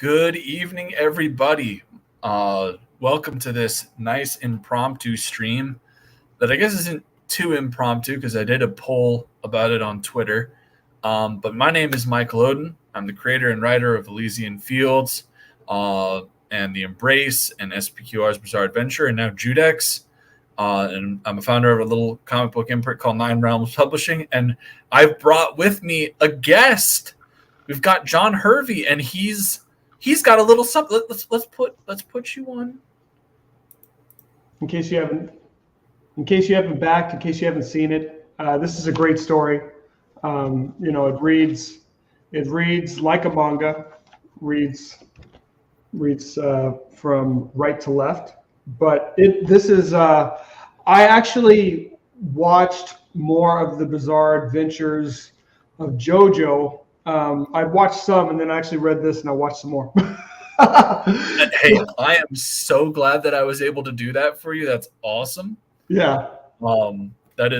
Good evening, everybody. Welcome to this nice impromptu stream that I guess isn't too impromptu because I did a poll about it on Twitter. But my name is Michael Oden. I'm the creator and writer of Elysian Fields and The Embrace and SPQR's Bizarre Adventure and now Judex. And I'm a founder of a little comic book imprint called Nine Realms Publishing. And I've brought with me a guest. We've got John Hervey, and he's got a little something. Let's put you on. In case you haven't backed, in case you haven't seen it, this is a great story. It reads like a manga, reads from right to left. But I actually watched more of the Bizarre Adventures of JoJo. I watched some and then I actually read this and I watched some more. Hey, I am so glad that I was able to do that for you. That's awesome. Yeah. That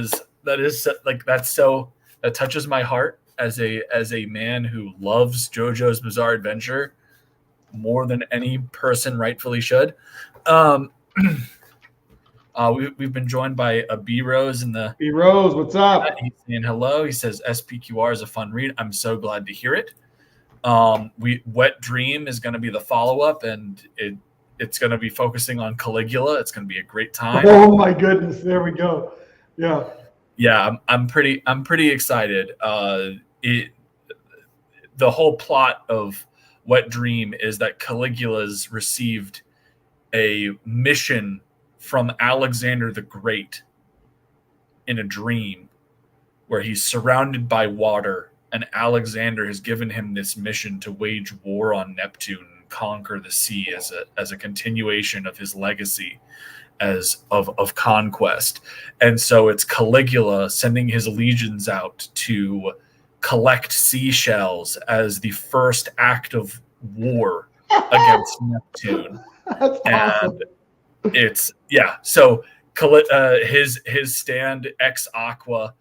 touches my heart as a man who loves JoJo's Bizarre Adventure more than any person rightfully should. We've been joined by a B Rose in the B Rose. What's up? He's saying hello. He says SPQR is a fun read. I'm so glad to hear it. Wet Dream is going to be the follow up, and it's going to be focusing on Caligula. It's going to be a great time. Oh my goodness! There we go. Yeah. I'm pretty excited. The whole plot of Wet Dream is that Caligula's received a mission from Alexander the Great in a dream where he's surrounded by water, and Alexander has given him this mission to wage war on Neptune and conquer the sea as a continuation of his legacy of conquest. And so it's Caligula sending his legions out to collect seashells as the first act of war against Neptune. That's awesome. So his stand Ex Aqua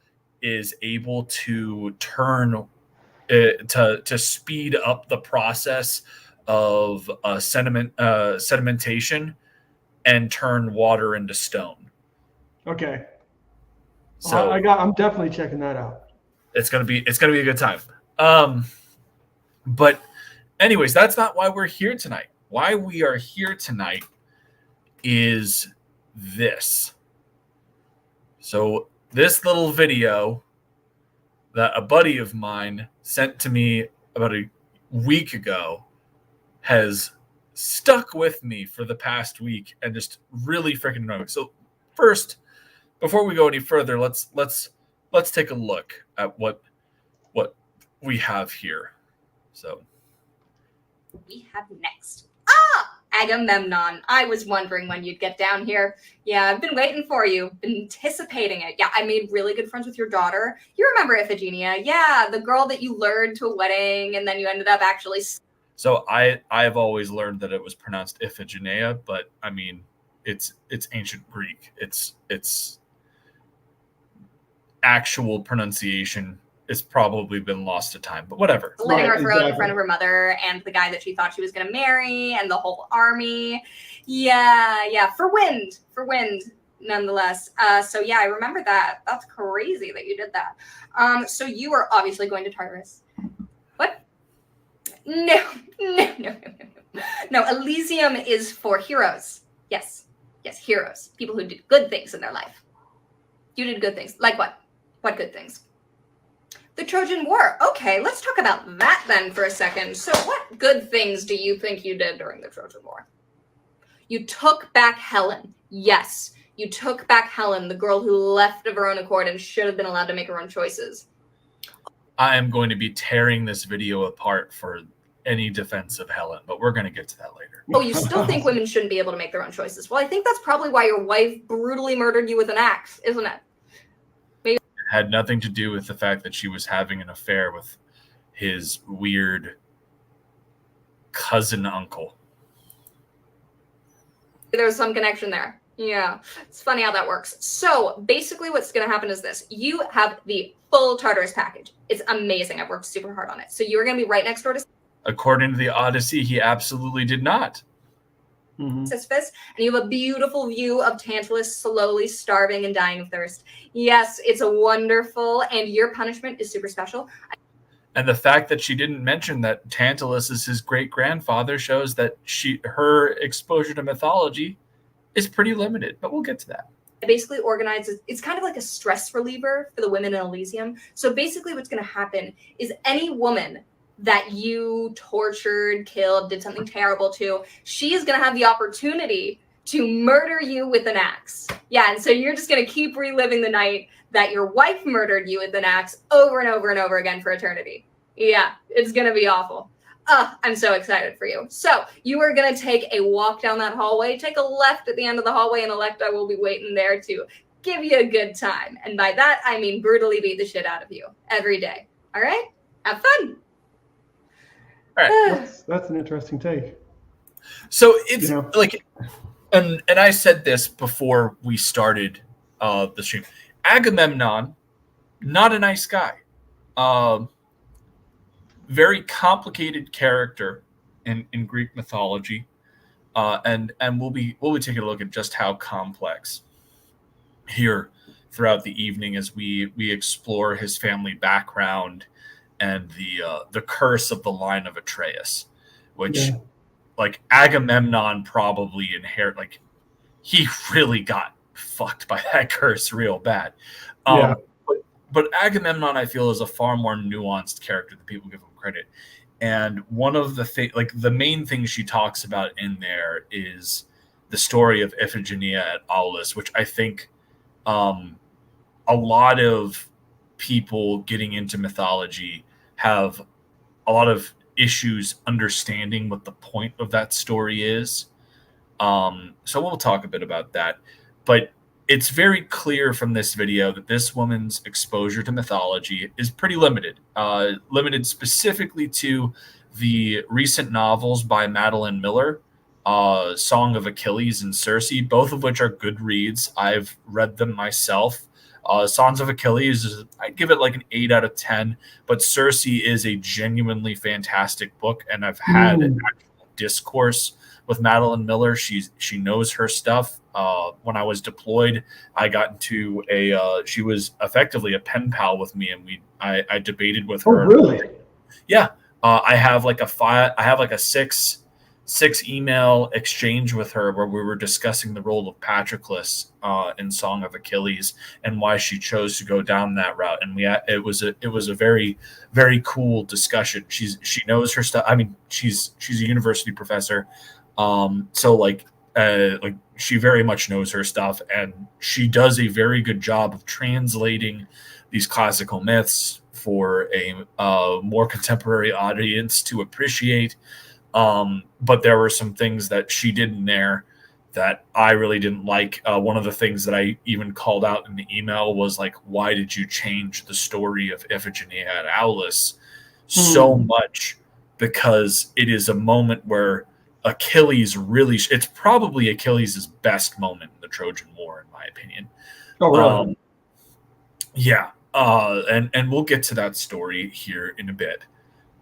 is able to turn to speed up the process of sedimentation and turn water into stone. Okay. So I'm definitely checking that out. It's gonna be a good time. But anyways, that's not why we're here tonight. Why we are here tonight is this. So this little video that a buddy of mine sent to me about a week ago has stuck with me for the past week and just really freaking annoying. So first, before we go any further, let's take a look at what we have here. So we have next. Agamemnon. I was wondering when you'd get down here. Yeah, I've been waiting for you. Been anticipating it. Yeah, I made really good friends with your daughter. You remember Iphigenia? Yeah, the girl that you lured to a wedding and then you ended up actually... So I've always learned that it was pronounced Iphigenia, but I mean, it's ancient Greek. It's actual pronunciation. It's probably been lost to time, but whatever. Slitting her throat in front of her mother and the guy that she thought she was going to marry and the whole army. Yeah. For wind, nonetheless. So yeah, I remember that. That's crazy that you did that. So you are obviously going to Tartarus. What? No. Elysium is for heroes. Yes, heroes. People who did good things in their life. You did good things. Like what? What good things? The Trojan War. Okay, let's talk about that then for a second. So what good things do you think you did during the Trojan War? You took back Helen. Yes, you took back Helen, the girl who left of her own accord and should have been allowed to make her own choices. I am going to be tearing this video apart for any defense of Helen, but we're going to get to that later. Oh, you still think women shouldn't be able to make their own choices? Well, I think that's probably why your wife brutally murdered you with an axe, isn't it? Had nothing to do with the fact that she was having an affair with his weird cousin uncle. There's some connection there. Yeah, it's funny how that works. So basically what's going to happen is this. You have the full Tartarus package. It's amazing. I've worked super hard on it. So you're going to be right next door to... According to the Odyssey, he absolutely did not. Sisyphus, and you have a beautiful view of Tantalus slowly starving and dying of thirst. Yes, it's a wonderful, and your punishment is super special. And the fact that she didn't mention that Tantalus is his great-grandfather shows that her exposure to mythology is pretty limited, but we'll get to that. It basically organizes, it's kind of like a stress reliever for the women in Elysium. So basically what's going to happen is any woman that you tortured, killed, did something terrible to, she is going to have the opportunity to murder you with an axe. Yeah, and so you're just going to keep reliving the night that your wife murdered you with an axe over and over and over again for eternity. Yeah, it's going to be awful. I'm so excited for you. So you are going to take a walk down that hallway, take a left at the end of the hallway, and Electa will be waiting there to give you a good time. And by that, I mean brutally beat the shit out of you every day. All right? Have fun. All right. That's an interesting take. So it's like, and I said this before we started the stream. Agamemnon, not a nice guy. Very complicated character in Greek mythology, and we'll be taking a look at just how complex here throughout the evening as we explore his family background and the curse of the line of Atreus, which like Agamemnon probably like he really got fucked by that curse real bad. But Agamemnon, I feel, is a far more nuanced character than people give him credit. And one of the main things she talks about in there is the story of Iphigenia at Aulis, which I think a lot of people getting into mythology have a lot of issues understanding what the point of that story is. So we'll talk a bit about that. But it's very clear from this video that this woman's exposure to mythology is pretty limited. Limited specifically to the recent novels by Madeline Miller, Song of Achilles and Circe, both of which are good reads. I've read them myself. Songs of Achilles, I'd give it like an 8 out of 10, but Circe is a genuinely fantastic book, and I've had an actual discourse with Madeline Miller. She knows her stuff. When I was deployed, I got into she was effectively a pen pal with me, and I debated with her. Oh, really? Yeah. I have like a six email exchange with her where we were discussing the role of Patroclus in Song of Achilles and why she chose to go down that route. And it was a very, very cool discussion. She knows her stuff. I mean, she's a university professor. So like she very much knows her stuff, and she does a very good job of translating these classical myths for a more contemporary audience to appreciate. But there were some things that she did in there that I really didn't like. One of the things that I even called out in the email was like, why did you change the story of Iphigenia at Aulis so much? Because it is a moment where Achilles really, it's probably Achilles' best moment in the Trojan War, in my opinion. Oh, really? Yeah. And we'll get to that story here in a bit.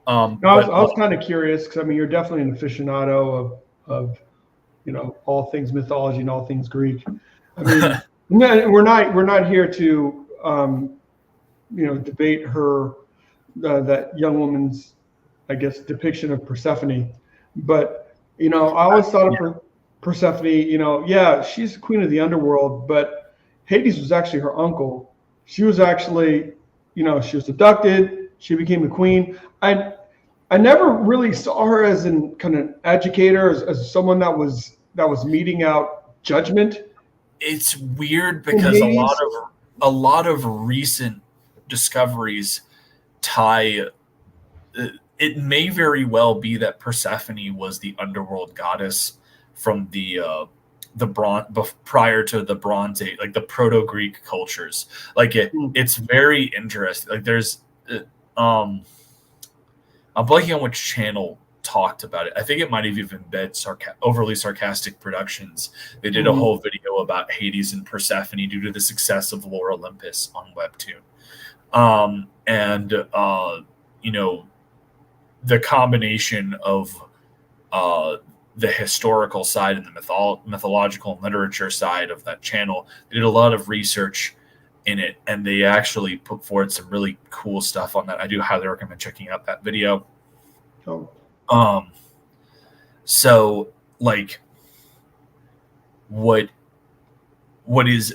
I was kind of curious because I mean you're definitely an aficionado of all things mythology and all things Greek. I mean, we're not here to debate her that young woman's, I guess, depiction of Persephone, but I always thought of Persephone. She's the queen of the underworld, but Hades was actually her uncle. She was actually, she was abducted. She became the queen. I never really saw her as an kind of educator, as someone that was meting out judgment. It's weird because a lot of recent discoveries tie. It may very well be that Persephone was the underworld goddess from the prior to the Bronze Age, like the Proto-Greek cultures. Like it's very interesting. Like there's I'm blanking on which channel talked about it. I think it might have even been Overly Sarcastic Productions. They did a whole video about Hades and Persephone due to the success of Lore Olympus on Webtoon. the combination of the historical side and the mythological and literature side of that channel. They did a lot of research in it, and they actually put forward some really cool stuff on that. I do highly recommend checking out that video. Oh. So like what is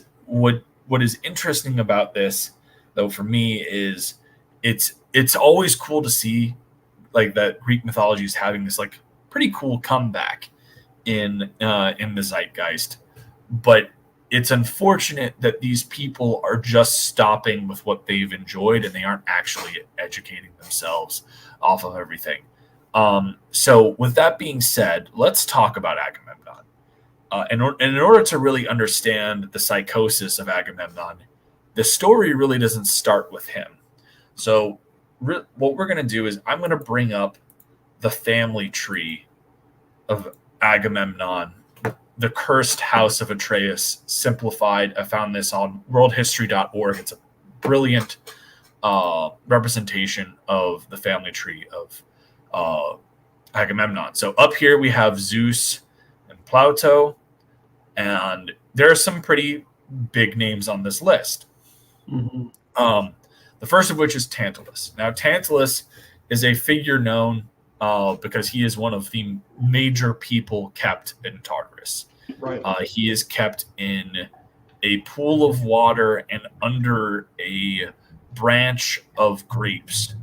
interesting about this though for me is it's always cool to see like that Greek mythology is having this like pretty cool comeback in the zeitgeist, but it's unfortunate that these people are just stopping with what they've enjoyed and they aren't actually educating themselves off of everything. So with that being said, let's talk about Agamemnon. And in order to really understand the psychosis of Agamemnon, the story really doesn't start with him. So what we're going to do is I'm going to bring up the family tree of Agamemnon, the cursed house of Atreus, simplified. I found this on worldhistory.org. It's a brilliant representation of the family tree of Agamemnon. So up here we have Zeus and Plato, and there are some pretty big names on this list. Mm-hmm. The first of which is Tantalus. Now, Tantalus is a figure known because he is one of the major people kept in Tartarus. Right. He is kept in a pool of water and under a branch of grapes,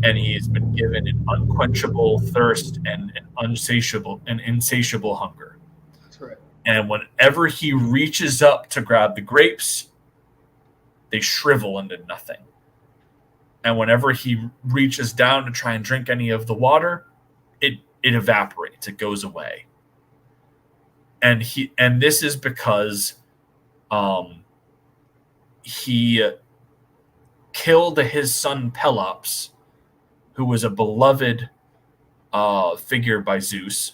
and he has been given an unquenchable thirst and an insatiable hunger. That's right. And whenever he reaches up to grab the grapes, they shrivel into nothing. And whenever he reaches down to try and drink any of the water, it evaporates. It goes away. And this is because he killed his son Pelops, who was a beloved figure by Zeus,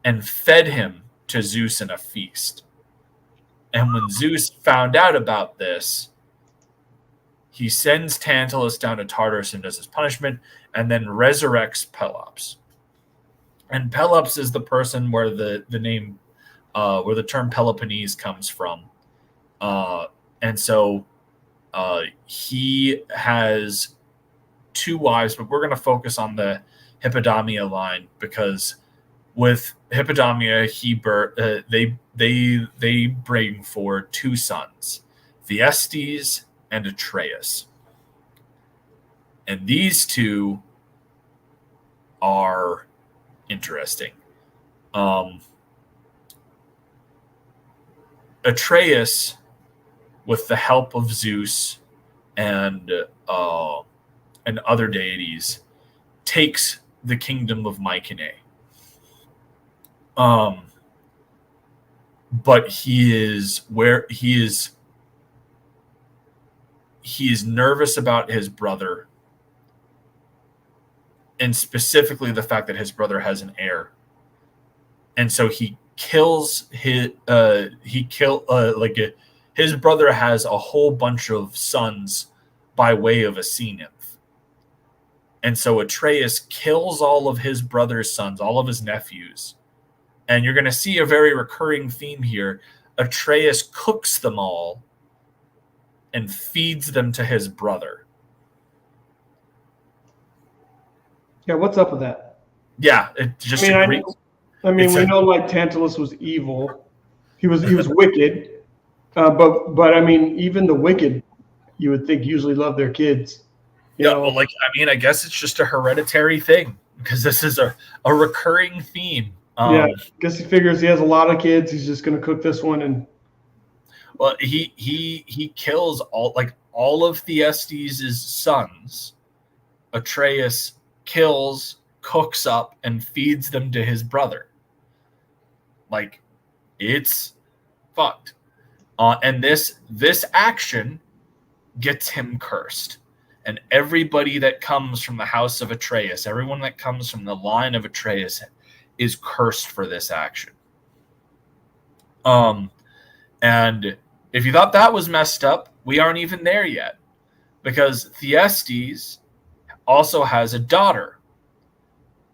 and fed him to Zeus in a feast. And when Zeus found out about this, he sends Tantalus down to Tartarus and does his punishment, and then resurrects Pelops. And Pelops is the person where the name, where the term Peloponnese comes from. And so he has two wives, but we're going to focus on the Hippodamia line because with Hippodamia, they bring forward two sons, Thyestes and Atreus. And these two are interesting. Atreus, with the help of Zeus and other deities, takes the kingdom of Mycenae. But he is nervous about his brother, and specifically the fact that his brother has an heir, and so he kills his his brother has a whole bunch of sons by way of a sea nymph, and so Atreus kills all of his brother's sons, all of his nephews, and you're going to see a very recurring theme here. Atreus cooks them all and feeds them to his brother. Yeah, what's up with that? Yeah, it just we know like Tantalus was evil. He was wicked. But I mean, even the wicked, you would think usually love their kids. Well, I guess it's just a hereditary thing because this is a recurring theme. I guess he figures he has a lot of kids. He's just going to cook this one and. Well, he kills all of Thyestes' sons. Atreus kills, cooks up, and feeds them to his brother. Like, it's fucked. And this action gets him cursed. And everybody that comes from the house of Atreus, everyone that comes from the line of Atreus, is cursed for this action. And if you thought that was messed up, we aren't even there yet. Because Thyestes also has a daughter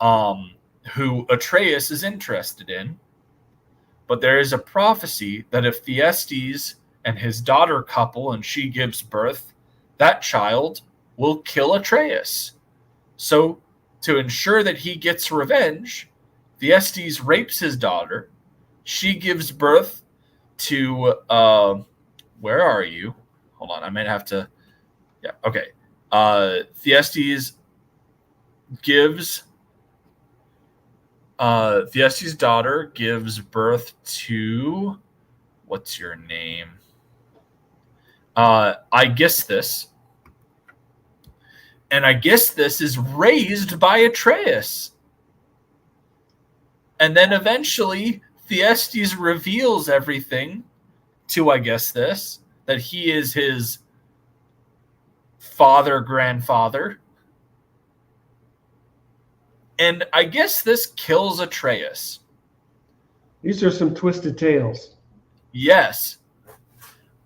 who Atreus is interested in. But there is a prophecy that if Thyestes and his daughter couple and she gives birth, that child will kill Atreus. So, to ensure that he gets revenge, Thyestes rapes his daughter. She gives birth to, where are you? Hold on, I might have to, yeah, okay. Thyestes gives, Thyestes' daughter gives birth to, what's your name? Aegisthus. And Aegisthus is raised by Atreus. And then eventually Thyestes reveals everything to Aegisthus, that he is his grandfather. And Aegisthus kills Atreus. These are some twisted tales. Yes.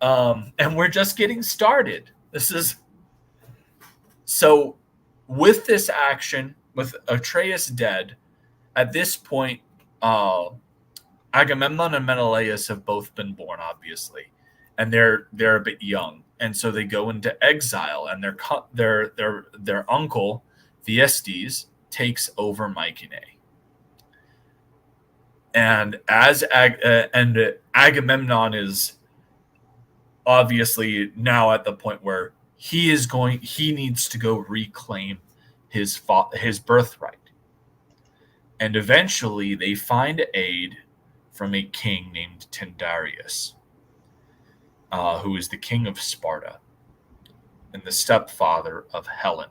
And we're just getting started. So with this action, with Atreus dead, at this point, Agamemnon and Menelaus have both been born, obviously, and they're a bit young, and so they go into exile, and their uncle Thyestes takes over Mycenae, and Agamemnon is obviously now at the point where he needs to go reclaim his birthright. And eventually they find aid from a king named Tyndareus, who is the king of Sparta and the stepfather of Helen.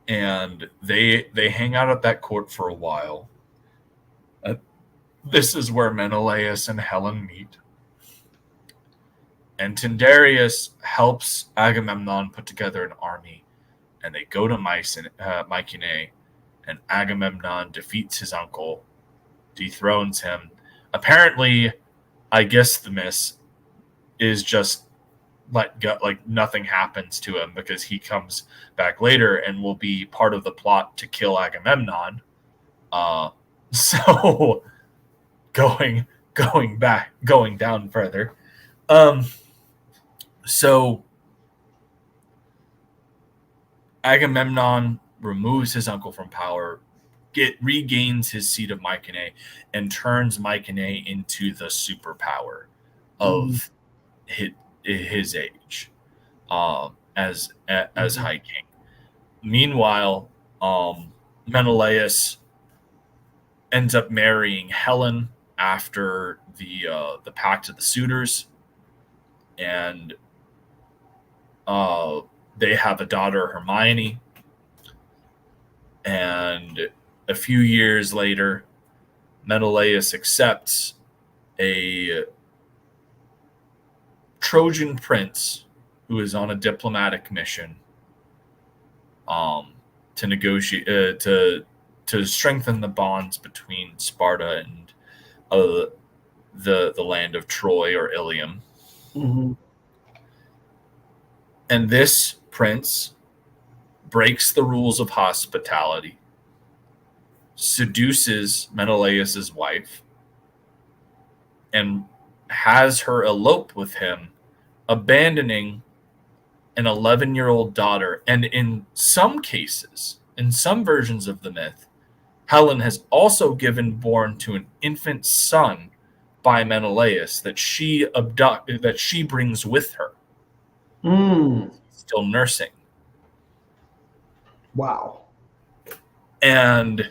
And they hang out at that court for a while. This is where Menelaus and Helen meet. And Tyndareus helps Agamemnon put together an army, and they go to Mycenae, and Agamemnon defeats his uncle, dethrones him. Apparently, Aegisthus is just let go, like nothing happens to him, because he comes back later and will be part of the plot to kill Agamemnon. So going down further. So Agamemnon removes his uncle from power, regains his seat of Mycenae, and turns Mycenae into the superpower of his age, as High King. Meanwhile, Menelaus ends up marrying Helen after the Pact of the Suitors, and they have a daughter, Hermione. And a few years later, Menelaus accepts a Trojan prince who is on a diplomatic mission to negotiate to strengthen the bonds between Sparta and the land of Troy or Ilium. Mm-hmm. And this prince breaks the rules of hospitality, seduces Menelaus's wife, and has her elope with him, abandoning an 11-year-old daughter. And in some cases, in some versions of the myth, Helen has also given born to an infant son by Menelaus that she brings with her. Still nursing. Wow. And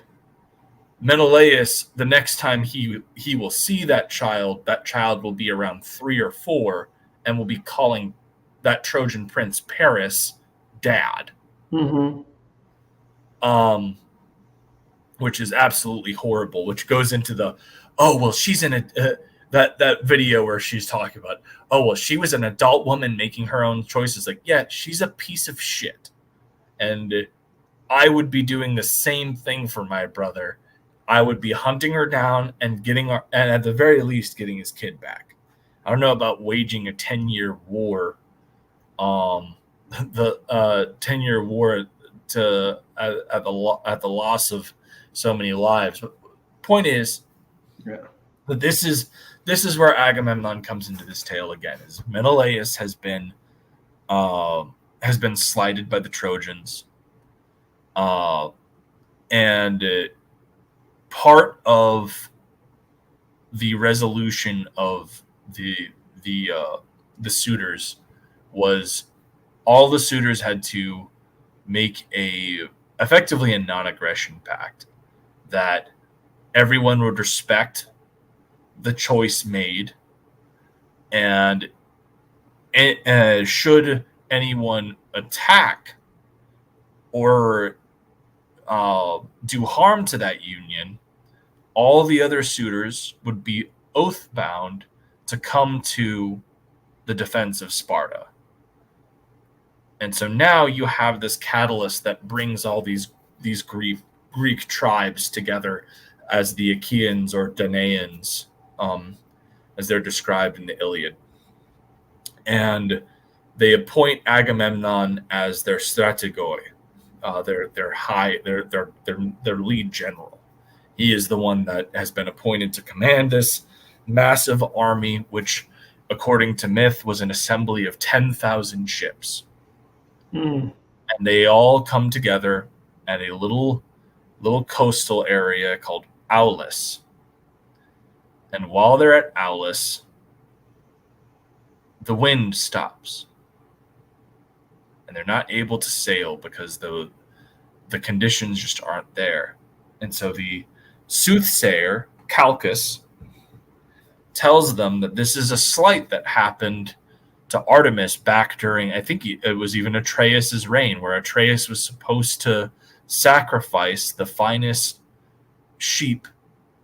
Menelaus, the next time he will see that child will be around 3 or 4, and will be calling that Trojan prince Paris dad. Mm-hmm. Which is absolutely horrible, which goes into she's in that video where she's talking about, she was an adult woman making her own choices. Like, yeah, she's a piece of shit. And I would be doing the same thing for my brother. I would be hunting her down and and at the very least getting his kid back. I don't know about waging a 10-year war. The 10-year war at the loss of so many lives. But point is, that this is where Agamemnon comes into this tale again. Is Menelaus has been slighted by the Trojans, and part of the resolution of the suitors was all the suitors had to make effectively a non-aggression pact that everyone would respect the choice made, and should anyone attack or do harm to that union, all the other suitors would be oath bound to come to the defense of Sparta. And so now you have this catalyst that brings all these Greek tribes together as the Achaeans or Danaans, as they're described in the Iliad. And they appoint Agamemnon as their strategoi, their lead general. He is the one that has been appointed to command this massive army, which, according to myth, was an assembly of 10,000 ships. And they all come together at a little coastal area called Aulis. And while they're at Aulis, the wind stops. And they're not able to sail because the conditions just aren't there. And so the soothsayer, Calchas, tells them that this is a slight that happened to Artemis back during, I think it was even Atreus' reign, where Atreus was supposed to sacrifice the finest sheep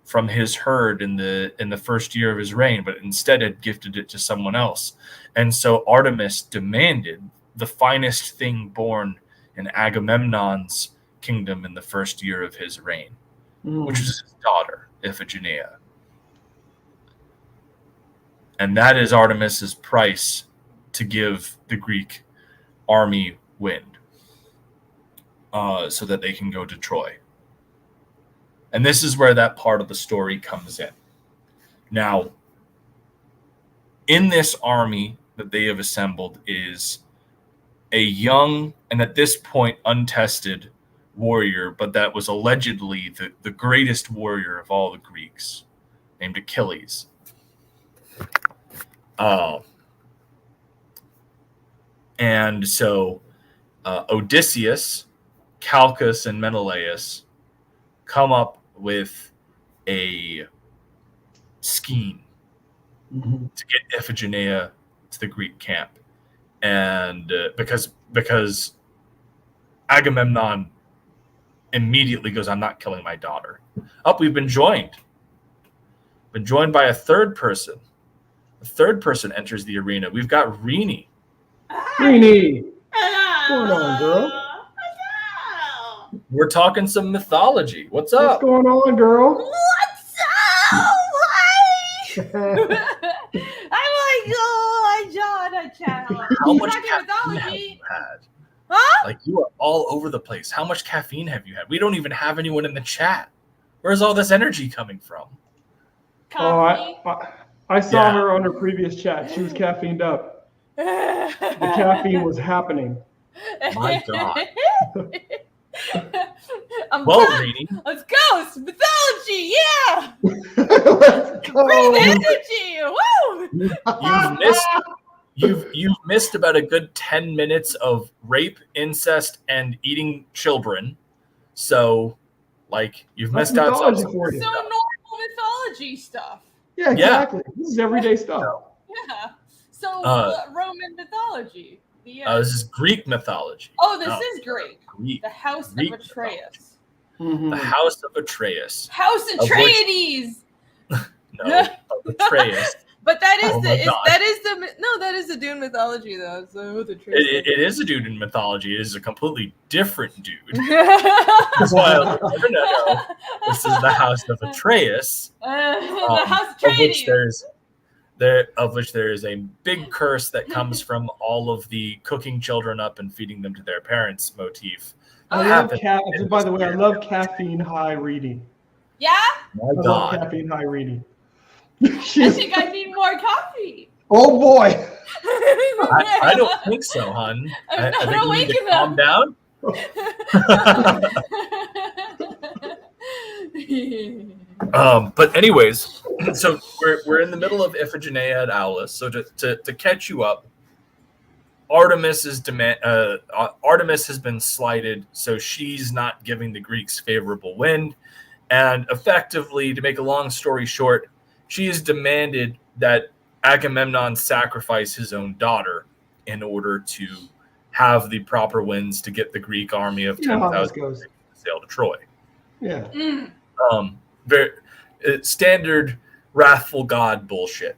from his herd in the first year of his reign, but instead had gifted it to someone else. And so Artemis demanded the finest thing born in Agamemnon's kingdom in the first year of his reign, which was his daughter, Iphigenia. And that is Artemis's price to give the Greek army wind, so that they can go to Troy. And this is where that part of the story comes in. Now, in this army that they have assembled is a young, and at this point untested, warrior, but that was allegedly the greatest warrior of all the Greeks, named Achilles. And so Odysseus, Calchas, and Menelaus come up with a scheme to get Iphigenia to the Greek camp. And because Agamemnon immediately goes, "I'm not killing my daughter." We've been joined by a third person. A third person enters the arena. We've got Rini. Rini, what's going on, girl? We're talking some mythology. What's up? What's going on, girl? What's up? Hi. I'm like, oh, John, a channel. How much caffeine have you had? Huh? Like, you are all over the place. How much caffeine have you had? We don't even have anyone in the chat. Where's all this energy coming from? Coffee. I saw her on her previous chat. She was caffeined up. The caffeine was happening. My God. Well, Rini. let's go. It's mythology. Yeah. Let's go. Bring the energy. Woo. You've missed about a good 10 minutes of rape, incest, and eating children. So, like, you've That's missed out on mythology some for you. So normal mythology stuff. Yeah, exactly. This is everyday stuff. Yeah. So Roman mythology. This is Greek mythology. Oh, this is Greek. Greek. The House Greek of Atreus. Mm-hmm. The House of Atreus. House Atreides. No, of Atreus. But that is Oh my that God. is the Dune mythology though. So the It is a dude in mythology. It is a completely different dude. That's why I was like, no. This is the House of Atreus. The House Atreides. Of which there is a big curse that comes from all of the cooking children up and feeding them to their parents motif I love by the way, I love caffeine high reading. Yeah? My I love God. caffeine high reading. I think I need more coffee. Oh boy. I don't think so, hon. I'm I not think you need awake to calm down. But anyways, so we're in the middle of Iphigenia at Aulis. So to catch you up, Artemis has been slighted, so she's not giving the Greeks favorable wind, and effectively, to make a long story short, she has demanded that Agamemnon sacrifice his own daughter in order to have the proper winds to get the Greek army of You know how this 10,000 goes. to sail to Troy. Yeah. Very standard wrathful god bullshit.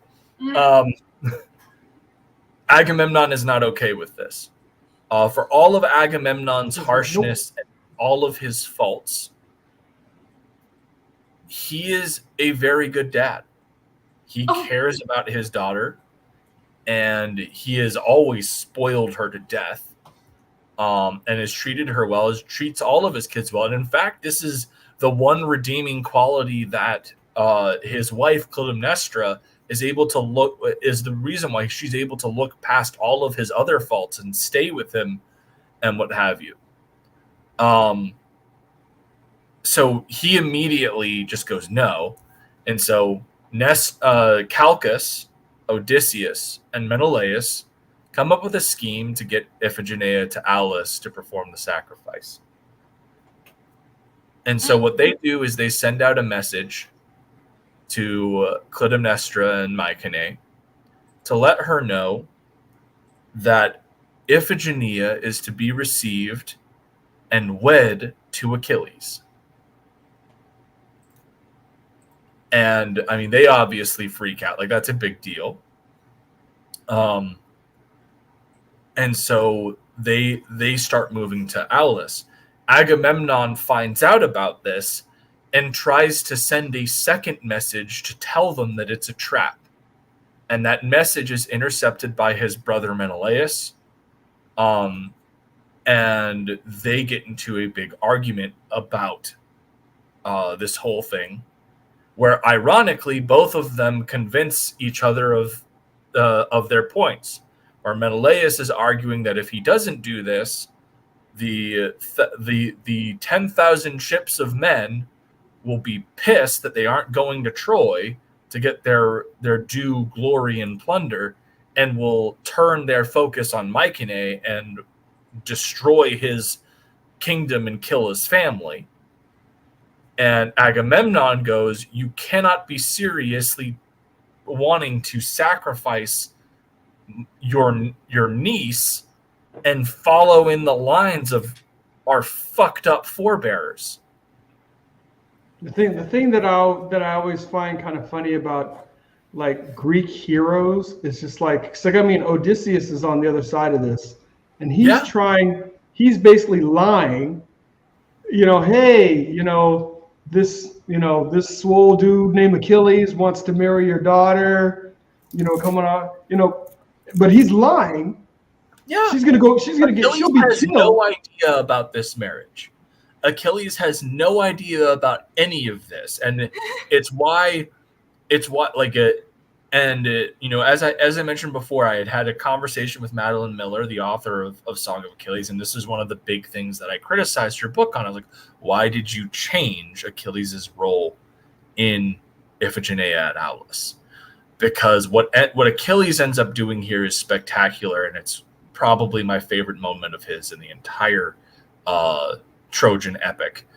Agamemnon is not okay with this. For all of Agamemnon's harshness and all of his faults, he is a very good dad. He cares about his daughter, and he has always spoiled her to death, and has treated her well, treats all of his kids well. And in fact, this is the one redeeming quality that his wife, Clytemnestra, is the reason why she's able to look past all of his other faults and stay with him and what have you. So he immediately just goes no. And so Calchas, Odysseus, and Menelaus come up with a scheme to get Iphigenia to Aulis to perform the sacrifice. And so what they do is they send out a message to Clytemnestra and Mycenae to let her know that Iphigenia is to be received and wed to Achilles. And I mean, they obviously freak out. Like, that's a big deal. And so they start moving to Aulis. Agamemnon finds out about this and tries to send a second message to tell them that it's a trap. And that message is intercepted by his brother Menelaus. And they get into a big argument about this whole thing, where ironically both of them convince each other of their points. Or Menelaus is arguing that if he doesn't do this, the 10,000 ships of men will be pissed that they aren't going to Troy to get their due glory and plunder, and will turn their focus on Mycenae and destroy his kingdom and kill his family. And Agamemnon goes, you cannot be seriously wanting to sacrifice your niece and follow in the lines of our fucked up forebears. The thing that I always find kind of funny about like Greek heroes is just like, I mean, Odysseus is on the other side of this, and he's basically lying, hey, this swole dude named Achilles wants to marry your daughter, coming out, but he's lying. Yeah, she'll be has killed. No idea about this marriage. Achilles has no idea about any of this, and as I mentioned before, I had a conversation with Madeline Miller, the author of Song of Achilles, and this is one of the big things that I criticized your book on. I was like, why did you change Achilles' role in Iphigenia at Aulis? Because what Achilles ends up doing here is spectacular, and it's probably my favorite moment of his in the entire Trojan epic.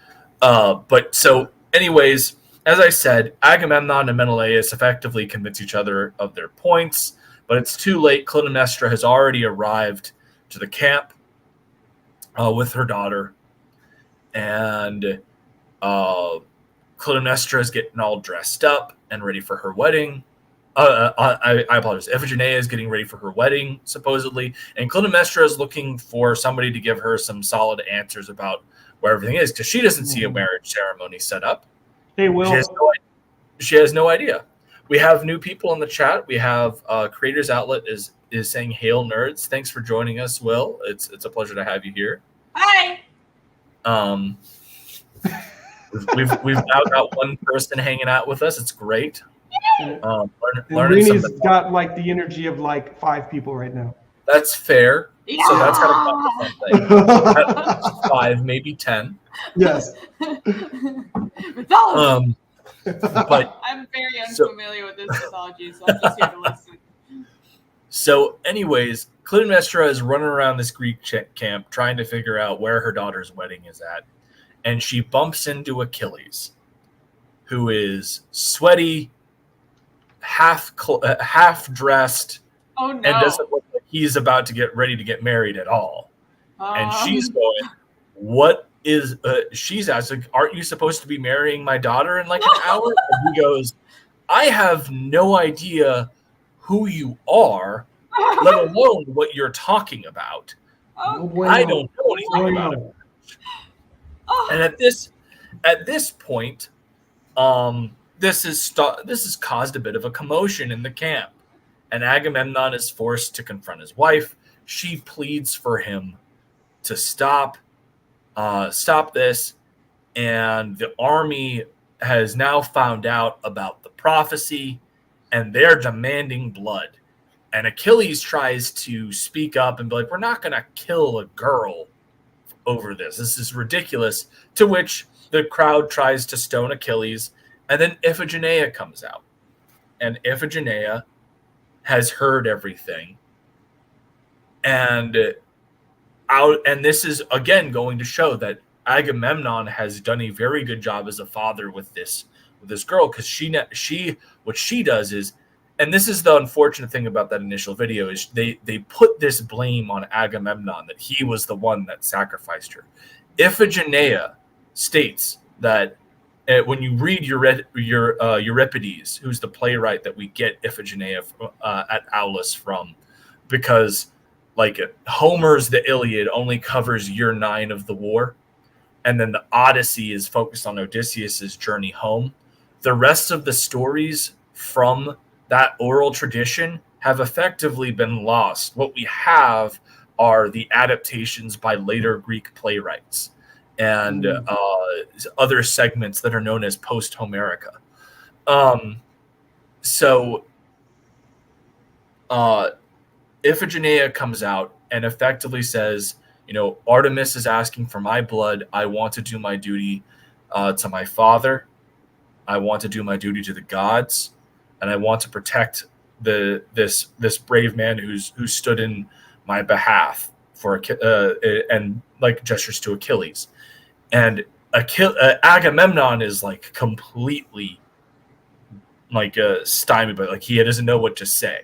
But so anyways, as I said, Agamemnon and Menelaus effectively convince each other of their points, but it's too late. Clytemnestra has already arrived to the camp with her daughter, and Clytemnestra is getting all dressed up and ready for her wedding. I apologize. Iphigenia is getting ready for her wedding, supposedly, and Clytemnestra is looking for somebody to give her some solid answers about where everything is, because she doesn't see a marriage ceremony set up. Hey, Will. She has no idea. We have new people in the chat. We have Creators Outlet is saying, "Hail nerds! Thanks for joining us, Will. It's a pleasure to have you here." Hi. Um, we've now got one person hanging out with us. It's great. And Learning Rini's something. got like the energy of like 5 people right now. That's fair. Yeah. So that's kind of something. At least 5, maybe 10. Yes. Mythology. But I'm very unfamiliar with this mythology, so I'm just here to listen. So, anyways, Clytemnestra is running around this Greek camp trying to figure out where her daughter's wedding is at. And she bumps into Achilles, who is sweaty, half dressed, Oh no! and doesn't look like he's about to get ready to get married at all. And she's going, "What is?" She's asking, "Aren't you supposed to be marrying my daughter in like an hour?" And he goes, "I have no idea who you are, let alone what you're talking about. Oh, I don't know anything about it." And at this point, this has caused a bit of a commotion in the camp, and Agamemnon is forced to confront his wife. She pleads for him to stop this, and the army has now found out about the prophecy, and they're demanding blood. And Achilles tries to speak up and be like, "We're not going to kill a girl over this. This is ridiculous." To which the crowd tries to stone Achilles, and then Iphigenia comes out. And Iphigenia has heard everything. And this is again going to show that Agamemnon has done a very good job as a father with this girl, because what she does is, and this is the unfortunate thing about that initial video, is they put this blame on Agamemnon that he was the one that sacrificed her. Iphigenia states that when you read Euripides, who's the playwright that we get Iphigenia at Aulis from, because like Homer's The Iliad only covers year 9 of the war, and then the Odyssey is focused on Odysseus's journey home. The rest of the stories from that oral tradition have effectively been lost. What we have are the adaptations by later Greek playwrights and other segments that are known as post-Homerica. So Iphigenia comes out and effectively says, Artemis is asking for my blood. I want to do my duty to my father. I want to do my duty to the gods, and I want to protect this brave man who stood in my behalf and like gestures to Achilles. And Agamemnon is like completely like stymied, but like he doesn't know what to say.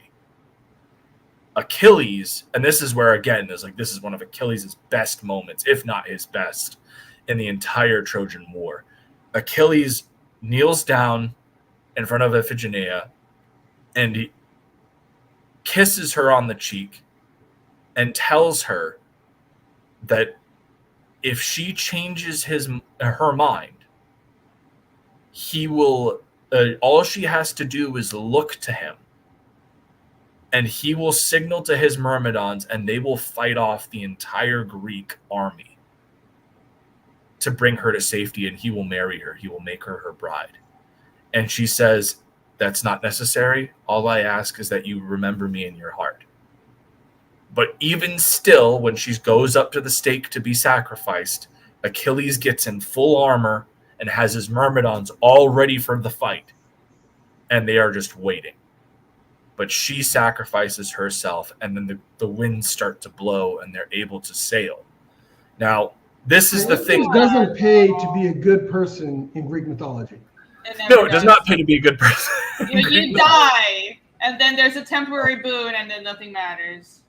Achilles, and this is where again is like this is one of Achilles' best moments, if not his best, in the entire Trojan War. Achilles kneels down in front of Iphigenia and he kisses her on the cheek and tells her that if she changes her mind, he will. All she has to do is look to him, and he will signal to his Myrmidons, and they will fight off the entire Greek army to bring her to safety, and he will marry her. He will make her her bride. And she says, "That's not necessary. All I ask is that you remember me in your heart." But even still, when she goes up to the stake to be sacrificed, Achilles gets in full armor and has his Myrmidons all ready for the fight. And they are just waiting. But she sacrifices herself, and then the winds start to blow, and they're able to sail. Now, this is the thing. It doesn't pay to be a good person in Greek mythology. No, it does not pay to be a good person. You die, and then there's a temporary boon, and then nothing matters.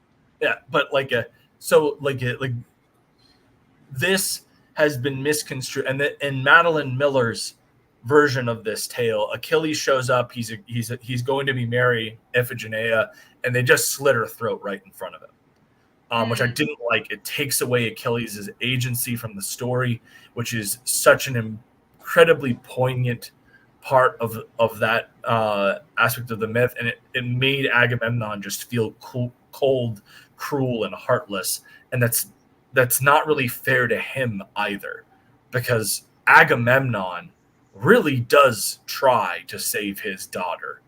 Yeah, but this has been misconstrued, and in Madeline Miller's version of this tale, Achilles shows up. He's going to be marrying Iphigenia, and they just slit her throat right in front of him, which I didn't like. It takes away Achilles' agency from the story, which is such an incredibly poignant part of that aspect of the myth, and it made Agamemnon just feel cold, cruel, and heartless. And that's that's not really fair to him either, because Agamemnon really does try to save his daughter,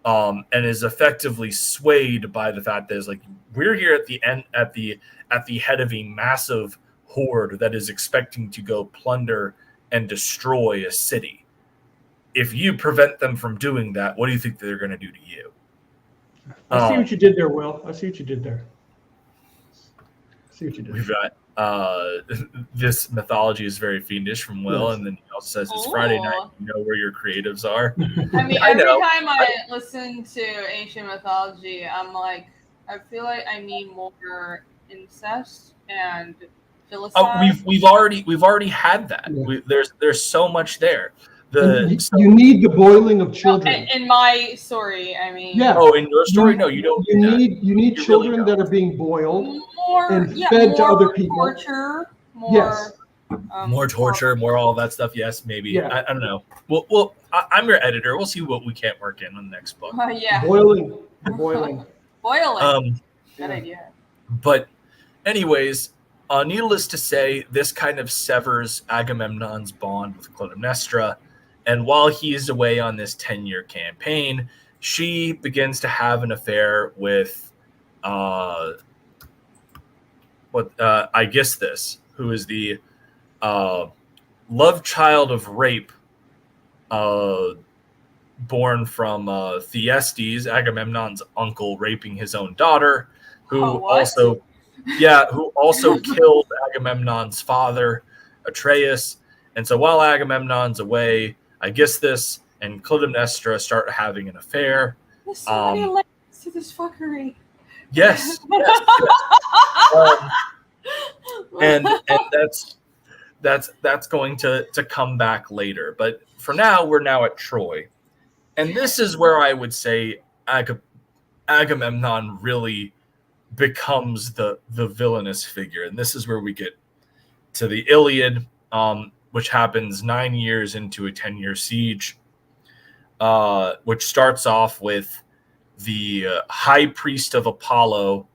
and is effectively swayed by the fact that it's like, we're here at the end, at the head of a massive horde that is expecting to go plunder and destroy a city. If you prevent them from doing that, what do you think they're going to do to you? I see what you did there, Will. I see what you did there. We've got this mythology is very fiendish from Will, Yes. and then he also says it's Friday night. You know where your creatives are. I mean, I every know. time I listen to ancient mythology, I'm like, I feel like I need more incest and Oh, filicide. we've already had that. Yeah. There's so much there. You need the boiling of children. In my story, I mean, Yeah. Oh, in your story, no, you don't. You do that. need You children really that are being boiled more and fed to more other people. torture, more Yes. More torture, more all that stuff. Yes, maybe. Yeah. I don't know. Well, I'm your editor. We'll see what we can't work in the next book. Yeah, Boiling. boiling. Good Yeah. idea. But anyways, needless to say, this kind of severs Agamemnon's bond with Clytemnestra. And while he is away on this 10-year campaign, she begins to have an affair with Aegisthus, who is the love child of rape, born from Thyestes, Agamemnon's uncle, raping his own daughter, who also killed Agamemnon's father, Atreus. And so while Agamemnon's away, Aegisthus and Clytemnestra start having an affair. There's so many layers to this fuckery. Yes. And that's going to come back later. But for now, we're now at Troy. And this is where I would say Agamemnon really becomes the villainous figure. And this is where we get to the Iliad, which happens 9 years into a 10-year siege, which starts off with the high priest of Apollo.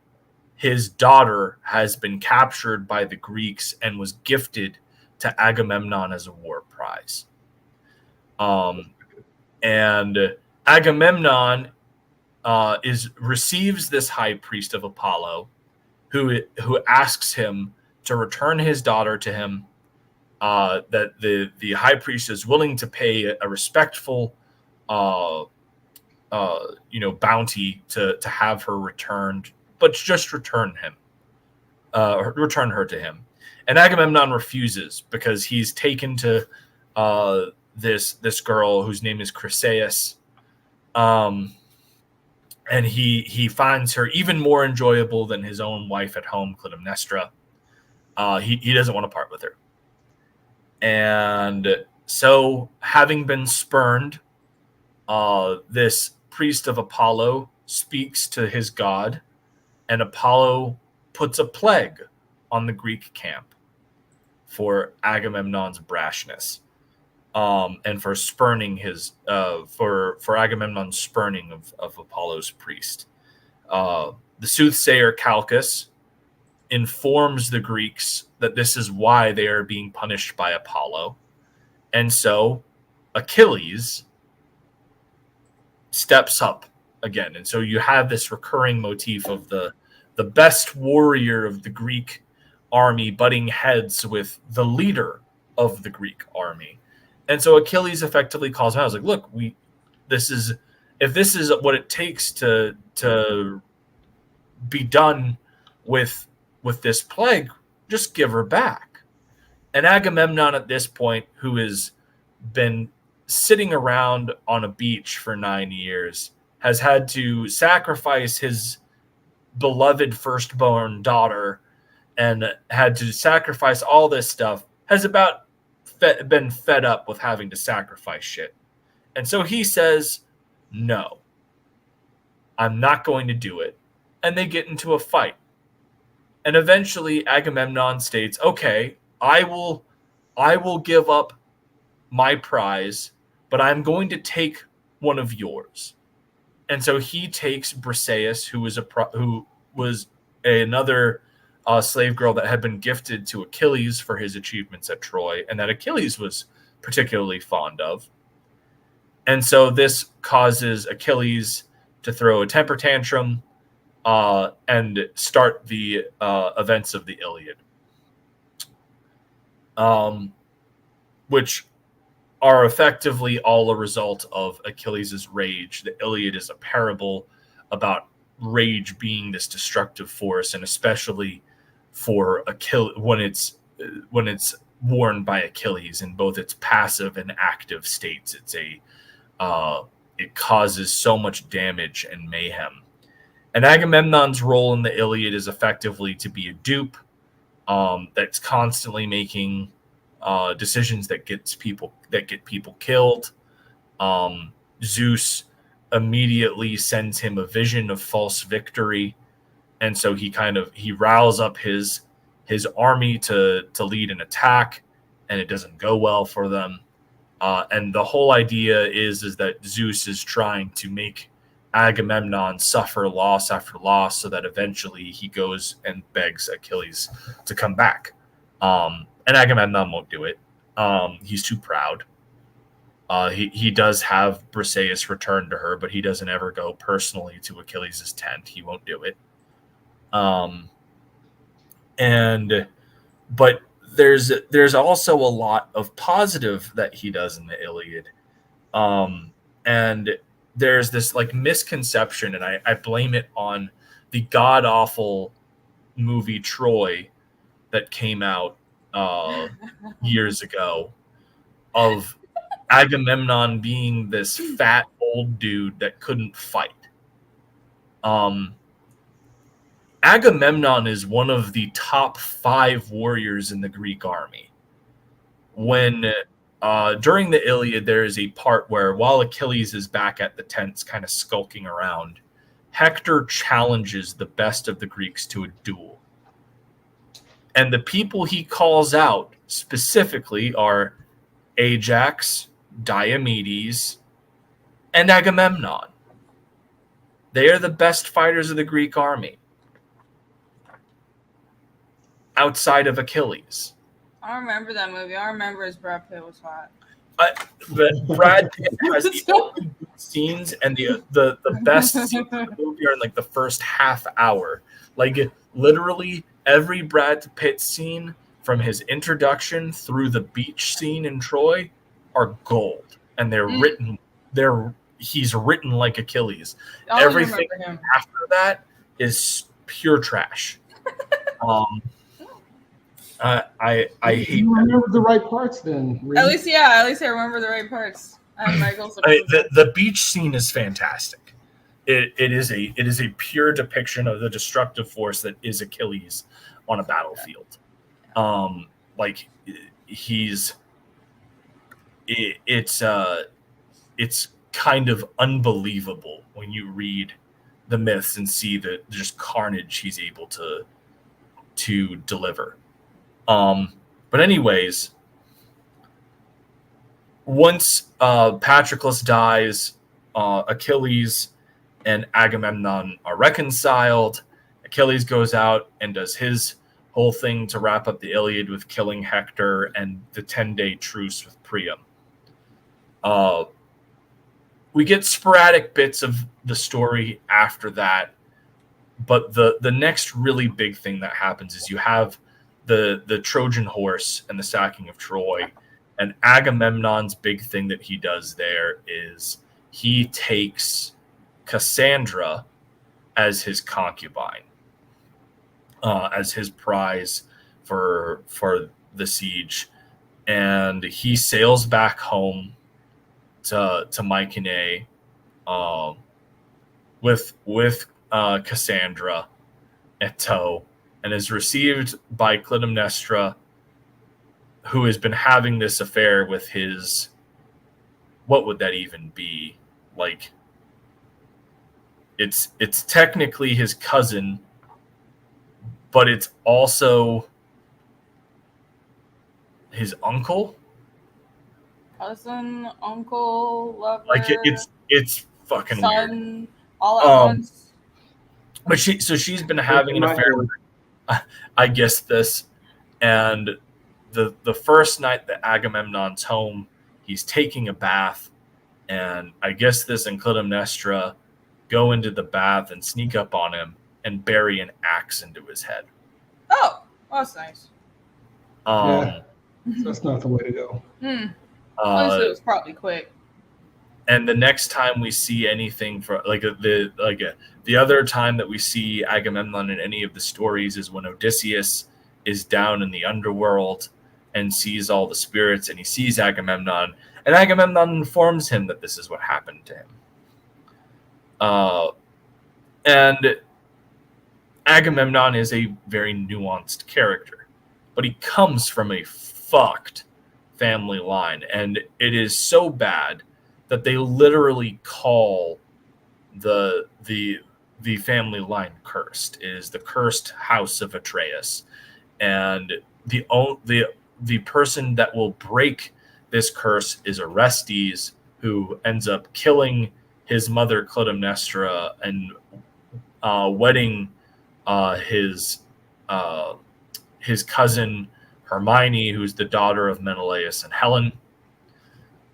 His daughter has been captured by the Greeks and was gifted to Agamemnon as a war prize. And Agamemnon receives this high priest of Apollo, who asks him to return his daughter to him. That the high priest is willing to pay a respectful, bounty to have her returned, but just return her to him. And Agamemnon refuses because he's taken to this girl whose name is Chryseis, and he finds her even more enjoyable than his own wife at home, Clytemnestra. He doesn't want to part with her. And so, having been spurned, this priest of Apollo speaks to his god, and Apollo puts a plague on the Greek camp for Agamemnon's brashness, and for spurning for Agamemnon's spurning of Apollo's priest. The soothsayer Calchas informs the Greeks that this is why they are being punished by Apollo. And so Achilles steps up again. And so you have this recurring motif of the best warrior of the Greek army butting heads with the leader of the Greek army. And so Achilles effectively calls him out. I was like, look, if this is what it takes to be done with this plague, just give her back. And Agamemnon at this point, who has been sitting around on a beach for 9 years, has had to sacrifice his beloved firstborn daughter and had to sacrifice all this stuff, has about been fed up with having to sacrifice shit. And so he says, no, I'm not going to do it. And they get into a fight. And eventually Agamemnon states, okay, I will give up my prize, but I'm going to take one of yours. And so he takes Briseis, who was another slave girl that had been gifted to Achilles for his achievements at Troy, and that Achilles was particularly fond of. And so this causes Achilles to throw a temper tantrum and start the events of the Iliad, which are effectively all a result of Achilles' rage. The Iliad is a parable about rage being this destructive force, and especially for Achilles when it's worn by Achilles in both its passive and active states. It causes so much damage and mayhem. And Agamemnon's role in the Iliad is effectively to be a dupe that's constantly making decisions that get people killed. Zeus immediately sends him a vision of false victory, and so he riles up his army to lead an attack, and it doesn't go well for them. And the whole idea is that Zeus is trying to make Agamemnon suffer loss after loss, so that eventually he goes and begs Achilles to come back. And Agamemnon won't do it. He's too proud. He does have Briseis return to her, but he doesn't ever go personally to Achilles' tent. He won't do it. But there's also a lot of positive that he does in the Iliad. And there's this like misconception, and I blame it on the god awful movie Troy that came out years ago, of Agamemnon being this fat old dude that couldn't fight. Agamemnon is one of the top 5 warriors in the Greek army. When during the Iliad, there is a part where while Achilles is back at the tents kind of skulking around, Hector challenges the best of the Greeks to a duel. And the people he calls out specifically are Ajax, Diomedes, and Agamemnon. They are the best fighters of the Greek army, outside of Achilles. I don't remember that movie. I remember his Brad Pitt was hot. But Brad Pitt has the only good scenes, and the best scenes of the movie are in like the first half hour. Like literally every Brad Pitt scene, from his introduction through the beach scene in Troy, are gold, and they're written. He's written like Achilles. Everything after that is pure trash. I hate. You remember the right parts then. Reed. At least I remember the right parts. The beach scene is fantastic. It is a pure depiction of the destructive force that is Achilles on a battlefield. It's kind of unbelievable when you read the myths and see the just carnage he's able to deliver. But anyways, once Patroclus dies, Achilles and Agamemnon are reconciled. Achilles goes out and does his whole thing to wrap up the Iliad with killing Hector and the 10-day truce with Priam. We get sporadic bits of the story after that, but the next really big thing that happens is you have the Trojan horse and the sacking of Troy, and Agamemnon's big thing that he does there is he takes Cassandra as his concubine, as his prize for the siege, and he sails back home to Mycenae with Cassandra at tow, and is received by Clytemnestra, who has been having this affair with his, what would that even be? Like, it's technically his cousin, but it's also his uncle. Cousin, uncle, lover. Like it's fucking son, weird. All at once. But she's been having an affair with I guess this. And the first night that Agamemnon's home, he's taking a bath, and I guess this and Clytemnestra go into the bath and sneak up on him and bury an axe into his head. Oh, well, that's nice. Yeah. That's not the way to go. Honestly, it was probably quick. And the next time we see anything for the other time that we see Agamemnon in any of the stories is when Odysseus is down in the underworld and sees all the spirits, and he sees Agamemnon, and Agamemnon informs him that this is what happened to him. And Agamemnon is a very nuanced character, but he comes from a fucked family line, and it is so bad that they literally call the family line cursed. It is the cursed house of Atreus, and the person that will break this curse is Orestes, who ends up killing his mother Clytemnestra and wedding his cousin Hermione, who's the daughter of Menelaus and Helen.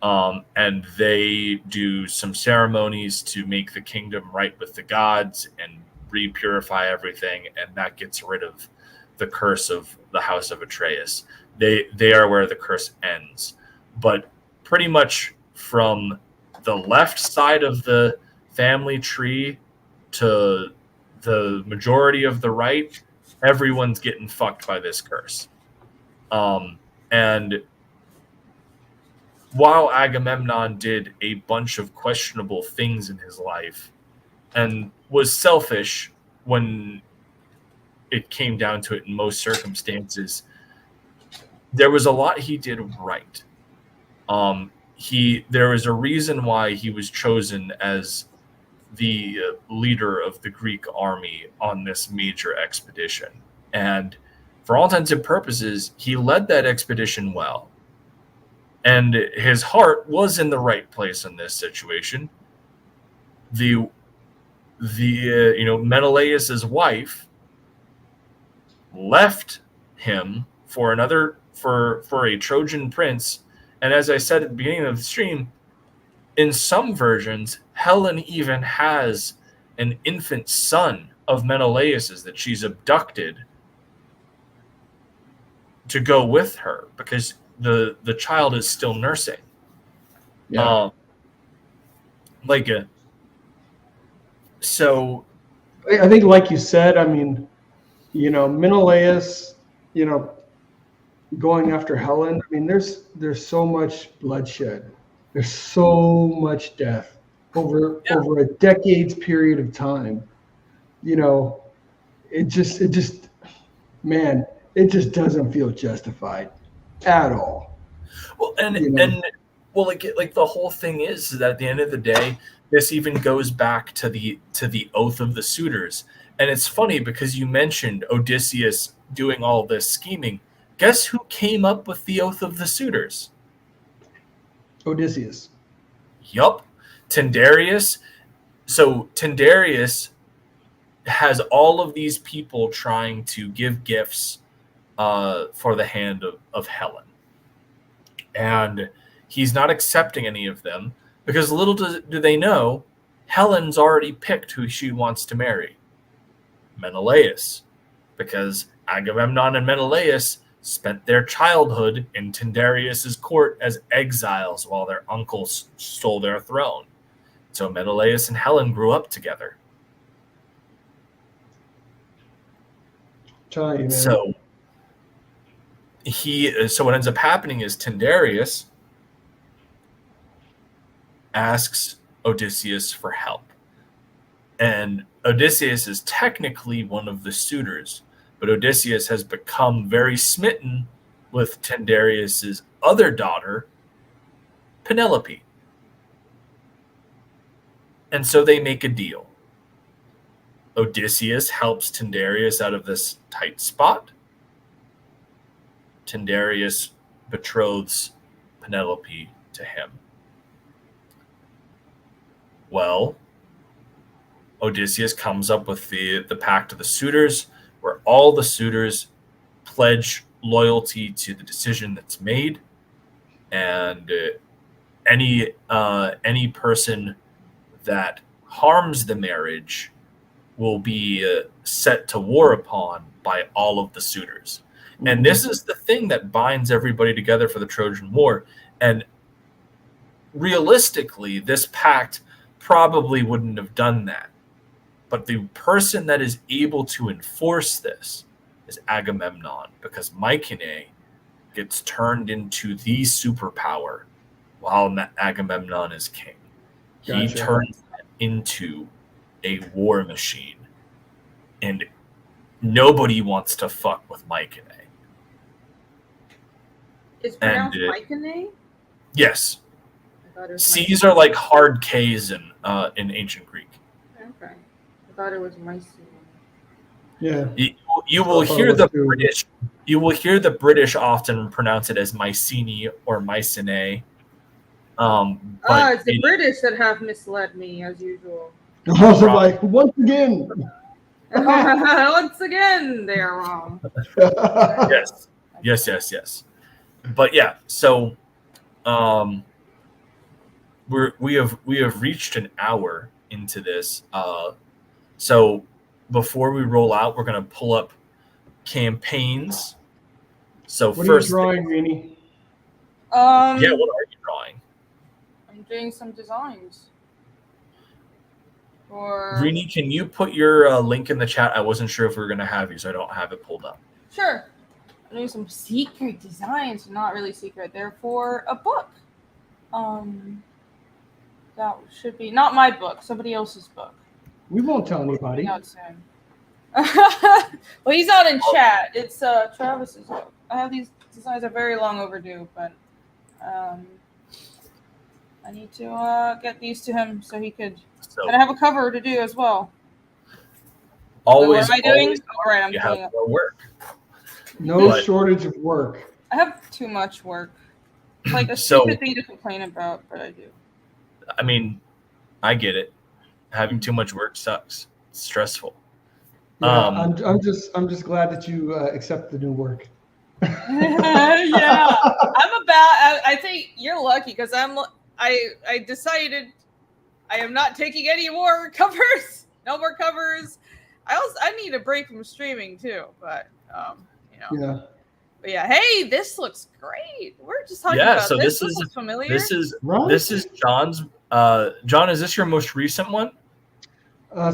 And they do some ceremonies to make the kingdom right with the gods and re-purify everything, and that gets rid of the curse of the house of Atreus. They are where the curse ends. But pretty much from the left side of the family tree to the majority of the right, everyone's getting fucked by this curse. And while Agamemnon did a bunch of questionable things in his life and was selfish when it came down to it in most circumstances, there was a lot he did right. There was a reason why he was chosen as the leader of the Greek army on this major expedition. And for all intents and purposes, he led that expedition well. And his heart was in the right place in this situation. Menelaus's wife left him for a Trojan prince. And as I said at the beginning of the stream, in some versions, Helen even has an infant son of Menelaus's that she's abducted to go with her because the child is still nursing. Yeah. So I think, like you said, I mean, Menelaus, going after Helen. I mean, there's so much bloodshed. There's so much death over a decades period of time. It just doesn't feel justified at all. Well, like the whole thing is that at the end of the day, this even goes back to the oath of the suitors. And it's funny because you mentioned Odysseus doing all this scheming. Guess who came up with the oath of the suitors? Odysseus. Yup. Tyndareus. So Tyndareus has all of these people trying to give gifts for the hand of Helen. And he's not accepting any of them because little do they know, Helen's already picked who she wants to marry. Menelaus. Because Agamemnon and Menelaus spent their childhood in Tyndareus' court as exiles while their uncles stole their throne. So Menelaus and Helen grew up together. Tell you, man. So what ends up happening is Tyndareus asks Odysseus for help. And Odysseus is technically one of the suitors, but Odysseus has become very smitten with Tyndareus' other daughter, Penelope. And so they make a deal. Odysseus helps Tyndareus out of this tight spot. Tyndareus betroths Penelope to him. Well, Odysseus comes up with the pact of the suitors, where all the suitors pledge loyalty to the decision that's made, and any person that harms the marriage will be set to war upon by all of the suitors. And this is the thing that binds everybody together for the Trojan War. And realistically, this pact probably wouldn't have done that. But the person that is able to enforce this is Agamemnon, because Mycenae gets turned into the superpower while Agamemnon is king. He Gotcha. turns into a war machine, and nobody wants to fuck with Mycenae. It's pronounced And, Mycenae? Yes, I thought it was C's are like hard K's in ancient Greek. Okay. I thought it was Mycenae. Yeah. You will I thought hear it was the too. British. You will hear the British often pronounce it as Mycenae or Mycenae. But It's the British that have misled me, as usual. I was like, once again. Once again, they are wrong. yes. But yeah, so we have reached an hour into this. So before we roll out, we're gonna pull up campaigns. So What first, are you drawing, Rini? yeah, what are you drawing? I'm doing some designs. For Rini, can you put your link in the chat? I wasn't sure if we were gonna have you, so I don't have it pulled up. Sure. I'm doing some secret designs, not really secret. They're for a book. That should be not my book, somebody else's book. We won't tell anybody. Coming out soon. Well, he's not in chat. It's Travis's book. I have these designs are very long overdue, but I need to get these to him so he could. So And I have a cover to do as well. always, What am I doing? always All right, I'm you doing have it. more work. No But- shortage of work. I have too much work. It's like a So- stupid thing to complain about, but I do. I mean, I get it. Having too much work sucks. It's stressful. Yeah, I'm just glad that you accept the new work. Yeah, I'm about. I think you're lucky because I decided I am not taking any more covers. No more covers. I need a break from streaming too, but Yeah. But yeah, hey, this looks great. We're just talking Yeah, about so this. this is- looks familiar. Right? This is John's. John, is this your most recent one?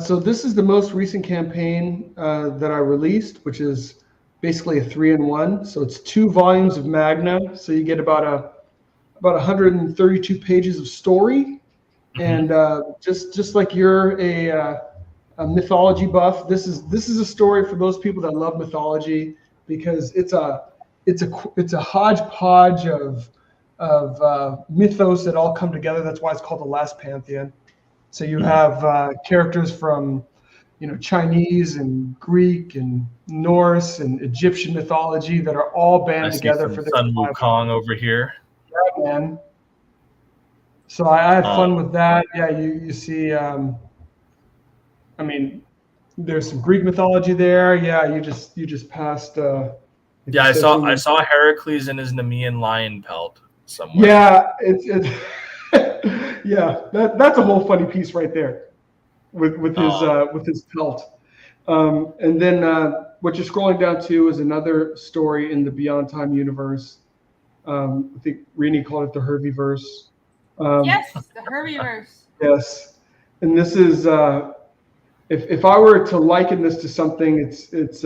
So this is the most recent campaign that I released, which is basically a 3-in-1. So it's 2 volumes of Magna. So you get about 132 pages of story, and just like you're a mythology buff, this is a story for those people that love mythology, because it's a hodgepodge of mythos that all come together. That's why it's called the Last Pantheon. So you have characters from, Chinese and Greek and Norse and Egyptian mythology that are all I banded see together some for this Sun Bible. Wukong over here. Man. So I had fun with that. Yeah, you see. There's some Greek mythology there. Yeah, you just passed. Yeah, I saw Heracles in his Nemean lion pelt somewhere. Yeah, it's yeah. That's a whole funny piece right there, with his pelt. And then what you're scrolling down to is another story in the Beyond Time universe. I think Rini called it the Herveyverse. Yes, the Herbiverse. Yes, and this is if I were to liken this to something, it's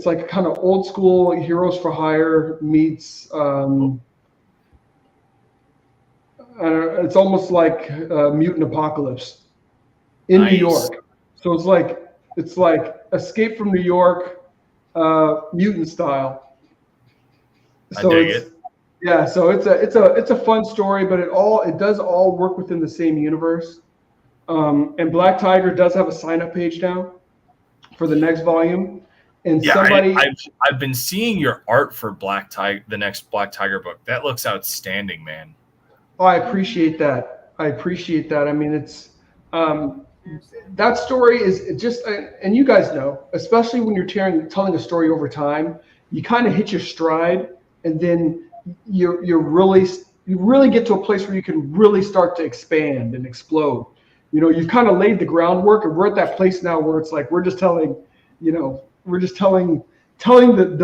like a kind of old school Heroes for Hire meets I don't know, it's almost like Mutant Apocalypse in Nice. New York. So it's like Escape from New York, mutant style. I dig it. Yeah, so it's a fun story, but it does all work within the same universe. And Black Tiger does have a sign up page now for the next volume. And Yeah, somebody I've been seeing your art for the next Black Tiger book. That looks outstanding, man. Oh, I appreciate that. I mean, it's Seriously. that story is just, and you guys know, especially when you're telling a story over time, you kind of hit your stride, and then you really get to a place where you can really start to expand and explode. You've kind of laid the groundwork, and we're at that place now where it's like we're just telling the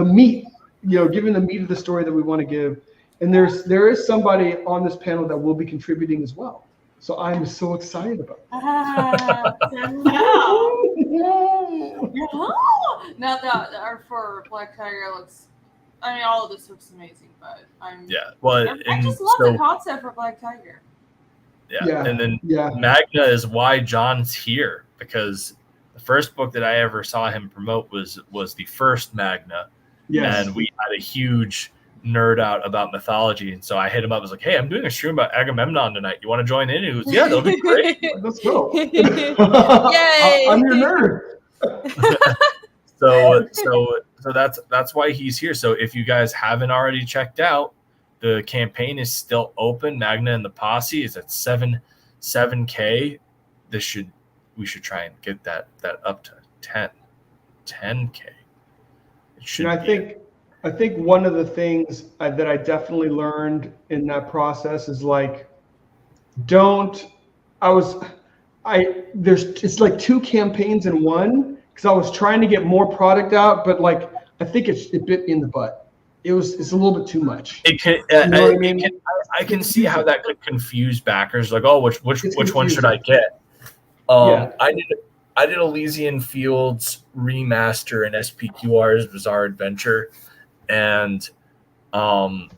meat, giving the meat of the story that we want to give. And there is somebody on this panel that will be contributing as well. So I'm so excited about Now that for Black Tiger looks, I mean, all of this looks amazing, but I just love the concept for Black Tiger. Yeah. And then Magna is why John's here, because the first book that I ever saw him promote was the first Magna. Yes. And we had a huge nerd out about mythology, and so I hit him up. I was like, "Hey, I'm doing a stream about Agamemnon tonight. You want to join in?" He goes, "Yeah, that'll be great. Let's go." Yay! I'm your nerd. So that's why he's here. So if you guys haven't already checked out, the campaign is still open. Magna and the Posse is at 7K. We should try and get that up to 10K. I think one of the things that I definitely learned in that process is like, it's like two campaigns in one, because I was trying to get more product out, but like I think it bit in the butt. It's a little bit too much. It can, you know what I mean? I can see how that could confuse backers. Like, oh, which one should I get? I did Elysian Fields remaster and SPQR's Bizarre Adventure, and I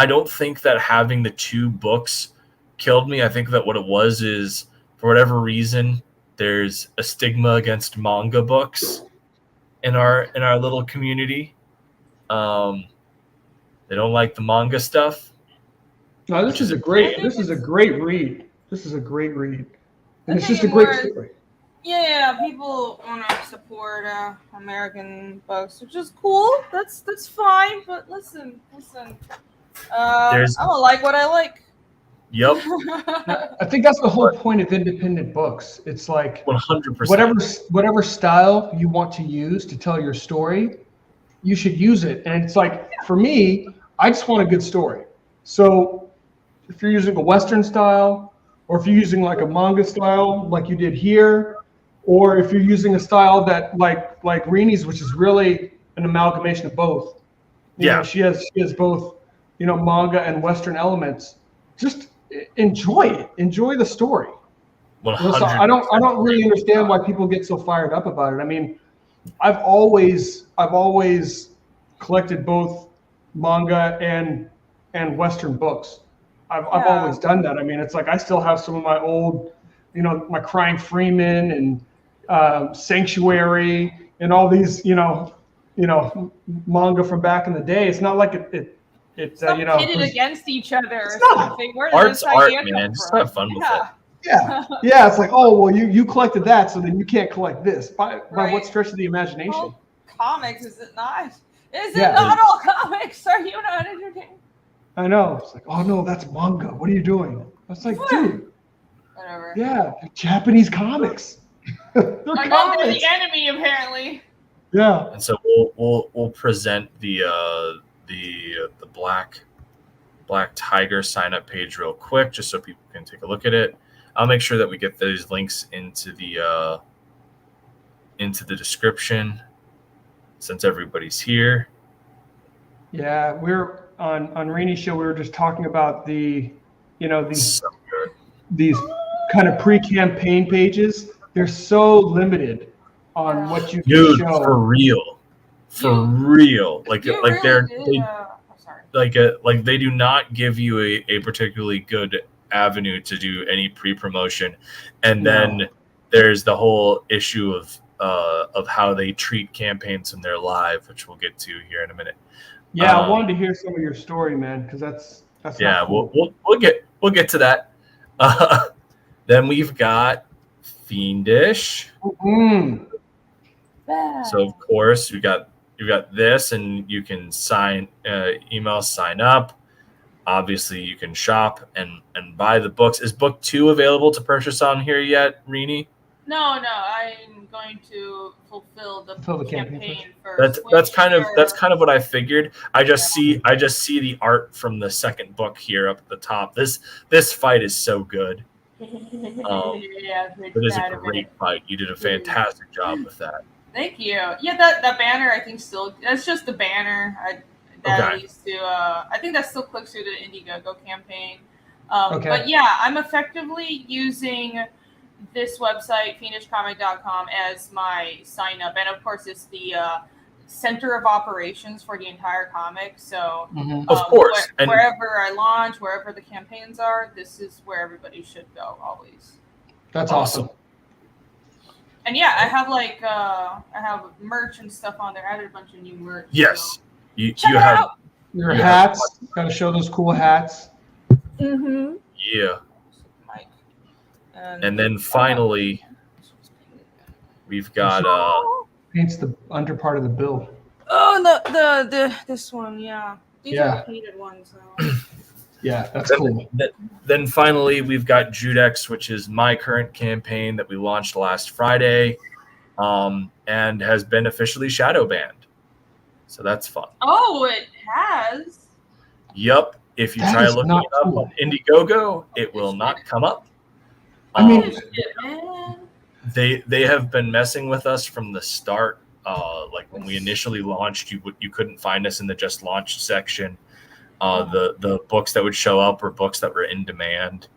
don't think that having the two books killed me. I think that what it was is, for whatever reason, there's a stigma against manga books in our little community. They don't like the manga stuff. No, this is a great read. And it's just a great story. Yeah, people want to support American books, which is cool. That's fine. But listen. I don't like what I like. Yep. I think that's the whole point of independent books. It's like 100%. Whatever style you want to use to tell your story, you should use it. And it's like, for me, I just want a good story. So if you're using a Western style, or if you're using like a manga style like you did here, or if you're using a style that like Rini's, which is really an amalgamation of both. You know, she has both, manga and Western elements. Just enjoy it. Enjoy the story. 100%. I don't really understand why people get so fired up about it. I mean, I've always collected both manga and Western books. I've always done that. I mean, it's like I still have some of my old, my Crying Freeman and Sanctuary and all these, manga from back in the day. It's not like it's pitted against each other or something. Art's art, man. Just have fun with it. Yeah. It's like, oh well, you collected that, so then you can't collect this. By what stretch of the imagination? Well, comics, is it not? Is it not all comics? Are you not entertained? I know. It's like, oh no, that's manga. What are you doing? I was like, dude. Whatever. Yeah, Japanese comics. They're the enemy, apparently. Yeah. And so we'll present the Black Tiger sign up page real quick, just so people can take a look at it. I'll make sure that we get those links into the description since everybody's here. Yeah, we're on Rainey's show. We were just talking about these kind of pre-campaign pages. They're so limited on what you can show. For real. Like they do not give you a particularly good avenue to do any pre-promotion, and then there's the whole issue of how they treat campaigns when they're live, which we'll get to here in a minute. Yeah, I wanted to hear some of your story, man, because that's cool. we'll get to that. Then we've got Fiendish. Mm-hmm. So of course you've got this, and you can email sign up. obviously you can shop and buy the books. Is book 2 available to purchase on here yet, Rini? No, I'm going to fulfill the campaign first. That's kind of what I figured. I just see the art from the second book here up at the top. This fight is so good. It is a great fight. You did a fantastic job with that. Thank you. Yeah, that banner I think that's just the banner. Leads to I think that still clicks through the Indiegogo campaign. But yeah, I'm effectively using this website, fiendishcomic.com, as my sign up, and of course it's the center of operations for the entire comic. So of course, wherever I launch, wherever the campaigns are, this is where everybody should go always. That's awesome. And yeah, I have merch and stuff on there. I added a bunch of new merch. Yes, so. you have your hats. Gotta show those cool hats. Mm-hmm. Yeah. And then finally, we've got paints the under part of the bill. Oh, the this one, yeah. These are the painted ones. So. Yeah, that's cool. Then finally, we've got Judex, which is my current campaign that we launched last Friday, and has been officially shadow banned. So that's fun. Oh, it has. Yep. If you try looking it up on Indiegogo, it will not come up. I mean, they have been messing with us from the start. Like when we initially launched, you couldn't find us in the just launched section. The books that would show up were books that were in demand.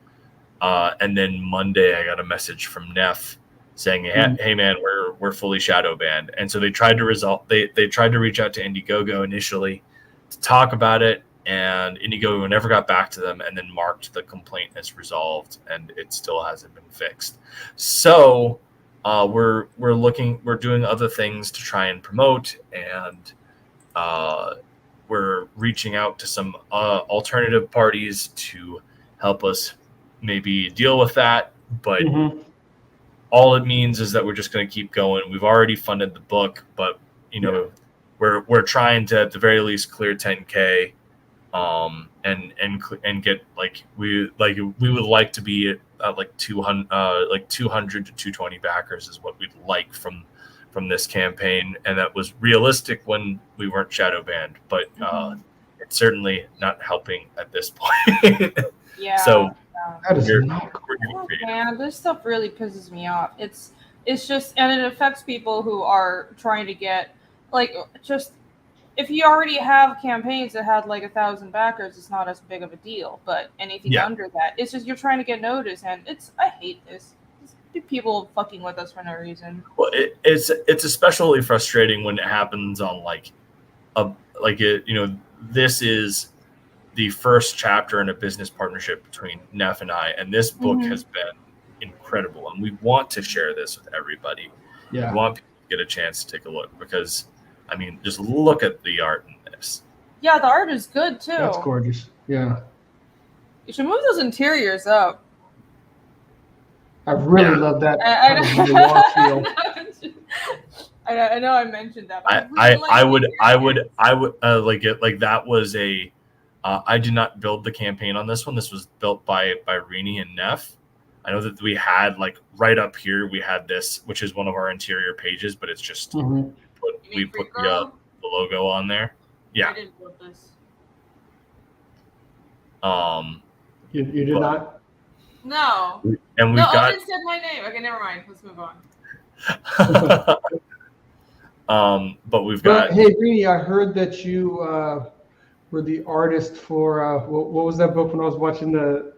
And then Monday, I got a message from Neff saying, "Hey man, we're fully shadow banned." And so they tried to They tried to reach out to Indiegogo initially to talk about it. And Indiegogo never got back to them, and then marked the complaint as resolved, and it still hasn't been fixed. So we're doing other things to try and promote, and we're reaching out to some alternative parties to help us maybe deal with that. But all it means is that we're just going to keep going. We've already funded the book, but we're trying to at the very least clear 10K. And get we would like to be at like 200 to 220 backers is what we'd like from this campaign, and that was realistic when we weren't shadow banned, but it's certainly not helping at this point. Yeah. So that is not cool. Man, this stuff really pisses me off. It's just, and it affects people who are trying to get just. If you already have campaigns that had 1,000 backers, it's not as big of a deal. But anything under that, it's just you're trying to get noticed, and I hate this. It's people fucking with us for no reason. Well, it's especially frustrating when it happens on this is the first chapter in a business partnership between Neff and I, and this book has been incredible, and we want to share this with everybody. Yeah, we want people to get a chance to take a look because. I mean, just look at the art in this. Yeah, the art is good too. That's gorgeous. Yeah. You should move those interiors up. I really love that. I know I mentioned that. But I would like it. Like that was a. I did not build the campaign on this one. This was built by Rini and Neff. I know that we had right up here. We had this, which is one of our interior pages, but it's just. We put the logo on there. Yeah. I didn't build this. You did not? No. And we've got. Owen said my name. Okay, never mind. Let's move on. But we've got. Hey, Rini, I heard that you were the artist for what was that book when I was watching the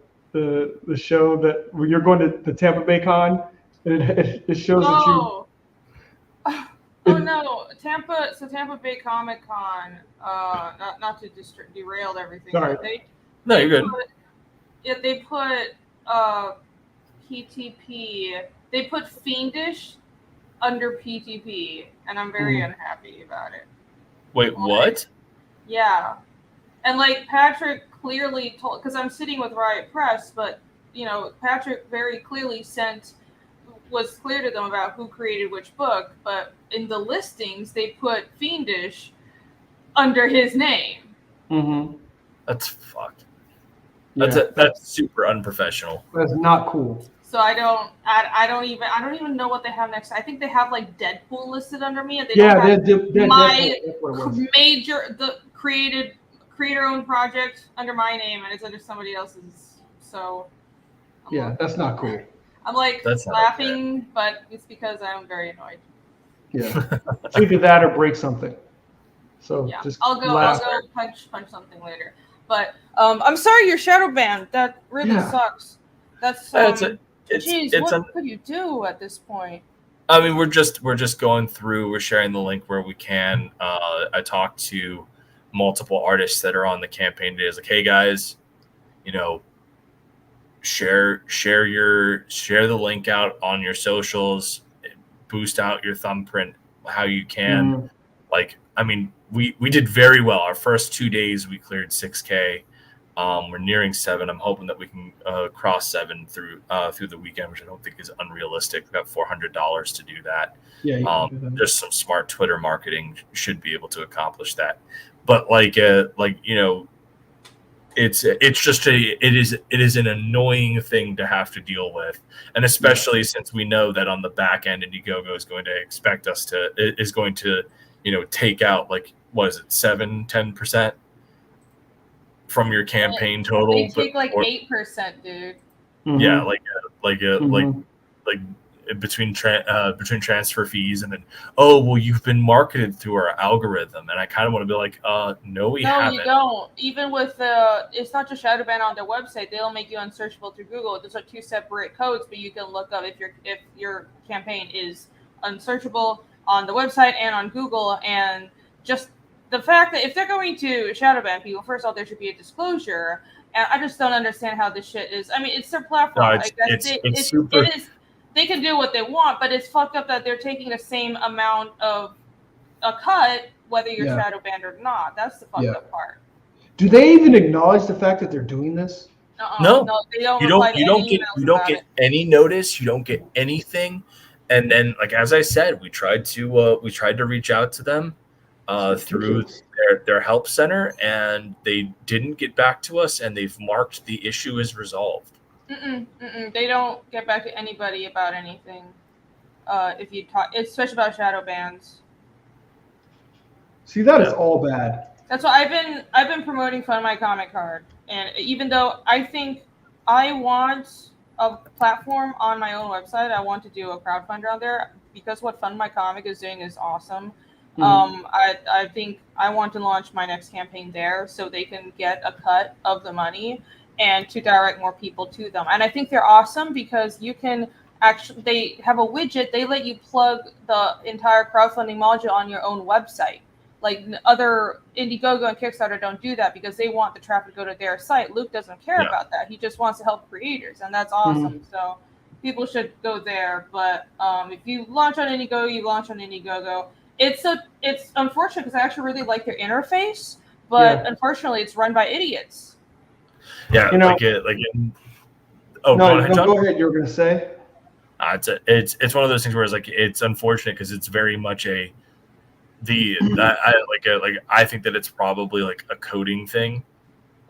show that when you're going to the Tampa Bay Con, and it shows that you. Oh no, Tampa Bay Comic Con. Not to derail everything. Sorry. No, you're good. They put PTP. They put Fiendish under PTP, and I'm very unhappy about it. Wait, what? Yeah, and Patrick clearly told, because I'm sitting with Riot Press, but Patrick very clearly was clear to them about who created which book, but in the listings they put Fiendish under his name. That's fucked. That's super unprofessional. That's not cool. So I don't even know what they have next. I think they have like Deadpool listed under me, and they Yeah, don't have my that's what it was. the creator owned project under my name, and it's under somebody else's. So Yeah, that's not cool. I'm like That's not laughing, but it's because I'm very annoyed. Yeah, it's either that or break something. So Yeah, just I'll go laugh. punch something later. But I'm sorry you're shadow banned. That really Yeah. sucks. That's It's what could you do at this point? I mean, we're just going through. We're sharing the link where we can. I talked to multiple artists that are on the campaign today. I was like, hey guys, you know, share the link out on your socials, boost out your thumbprint how you can. Mhm. Like, I mean, we did very well. Our first 2 days we cleared 6K. We're nearing 7. I'm hoping that we can cross 7 through the weekend, which I don't think is unrealistic. We've got $400 to do that. Yeah, you can do that. Just some smart Twitter marketing should be able to accomplish that. But it's just it is an annoying thing to have to deal with, and especially since we know that on the back end, Indiegogo is going to take out like, what is it, 7-10% from your campaign total. They take like 8%, dude. Yeah, Mhm. like between transfer fees, and then, oh well, you've been marketed through our algorithm, and I kind of want to be like, no, we haven't. You don't. Even with it's not just shadow ban on their website. They'll make you unsearchable through Google. Those are 2 separate codes, but you can look up if your campaign is unsearchable on the website and on Google. And just the fact that if they're going to shadow ban people, first of all, there should be a disclosure. And I just don't understand how this shit is. I mean, it's their platform. No, I guess it's super. it is. They can do what they want, but it's fucked up that they're taking the same amount of a cut whether you're shadow banned or not. That's the fucked up part. Do they even acknowledge the fact that they're doing this? No, they don't. You don't get any notice. You don't get anything. And then, like, as I said, we tried to reach out to them through their help center, and they didn't get back to us, and they've marked the issue as resolved. They don't get back to anybody about anything. If you talk, especially about shadow bans. See, that is all bad. That's why I've been promoting Fund My Comic Card, and even though I think I want a platform on my own website, I want to do a crowdfunder on there because what Fund My Comic is doing is awesome. I think I want to launch my next campaign there so they can get a cut of the money and to direct more people to them. And I think they're awesome because you can actually, they have a widget, they let you plug the entire crowdfunding module on your own website. Like other Indiegogo and Kickstarter don't do that because they want the traffic to go to their site. Luke doesn't care about that. He just wants to help creators, and that's awesome. So people should go there. But if you launch on Indiegogo, you launch on Indiegogo. It's unfortunate because I actually really like their interface, but unfortunately, it's run by idiots. Yeah, go ahead, John. Go ahead. You were going to say. It's one of those things where it's unfortunate because it's very much I think that it's probably like a coding thing.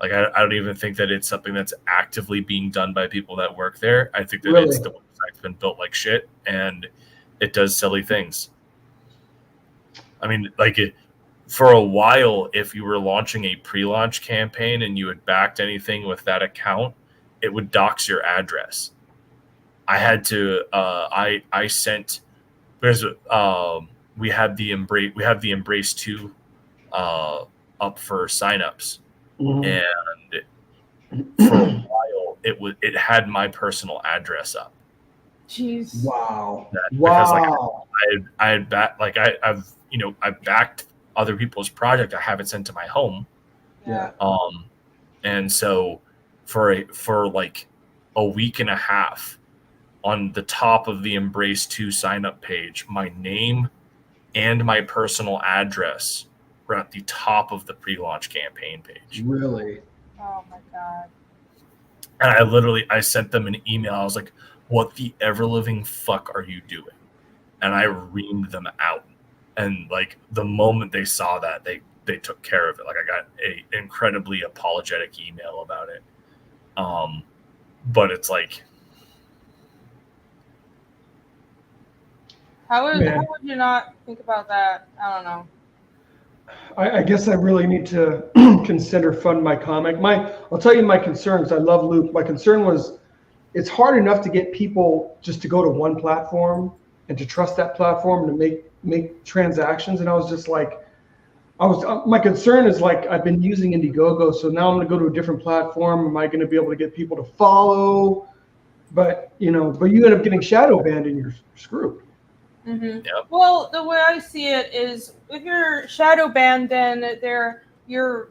Like I don't even think that it's something that's actively being done by people that work there. I think that it's the website's been built like shit and it does silly things. I mean, for a while, if you were launching a pre-launch campaign and you had backed anything with that account, it would dox your address. I had to. I sent. We have the Embrace 2 up for signups, and for a while it had my personal address up. Jeez. Wow. Because I had I've backed other people's project. I have it sent to my home. Yeah. And so for like a week and a half, on the top of the Embrace 2 sign up page, my name and my personal address were at the top of the pre-launch campaign page. Really? Oh my God. And I sent them an email. I was like, what the ever living fuck are you doing? And I reamed them out. And like the moment they saw that, they took care of it. Like I got a incredibly apologetic email about it. But it's like, How would you not think about that? I don't know. I guess I really need to consider fund my comic. I'll tell you my concerns. I love Luke. My concern was it's hard enough to get people just to go to one platform and to trust that platform to make transactions. And I was just like, my concern is like, I've been using Indiegogo, so now I'm going to go to a different platform. Am I going to be able to get people to follow? But you end up getting shadow banned and you're screwed. Mm-hmm. Yep. Well, the way I see it is, if you're shadow banned, then you're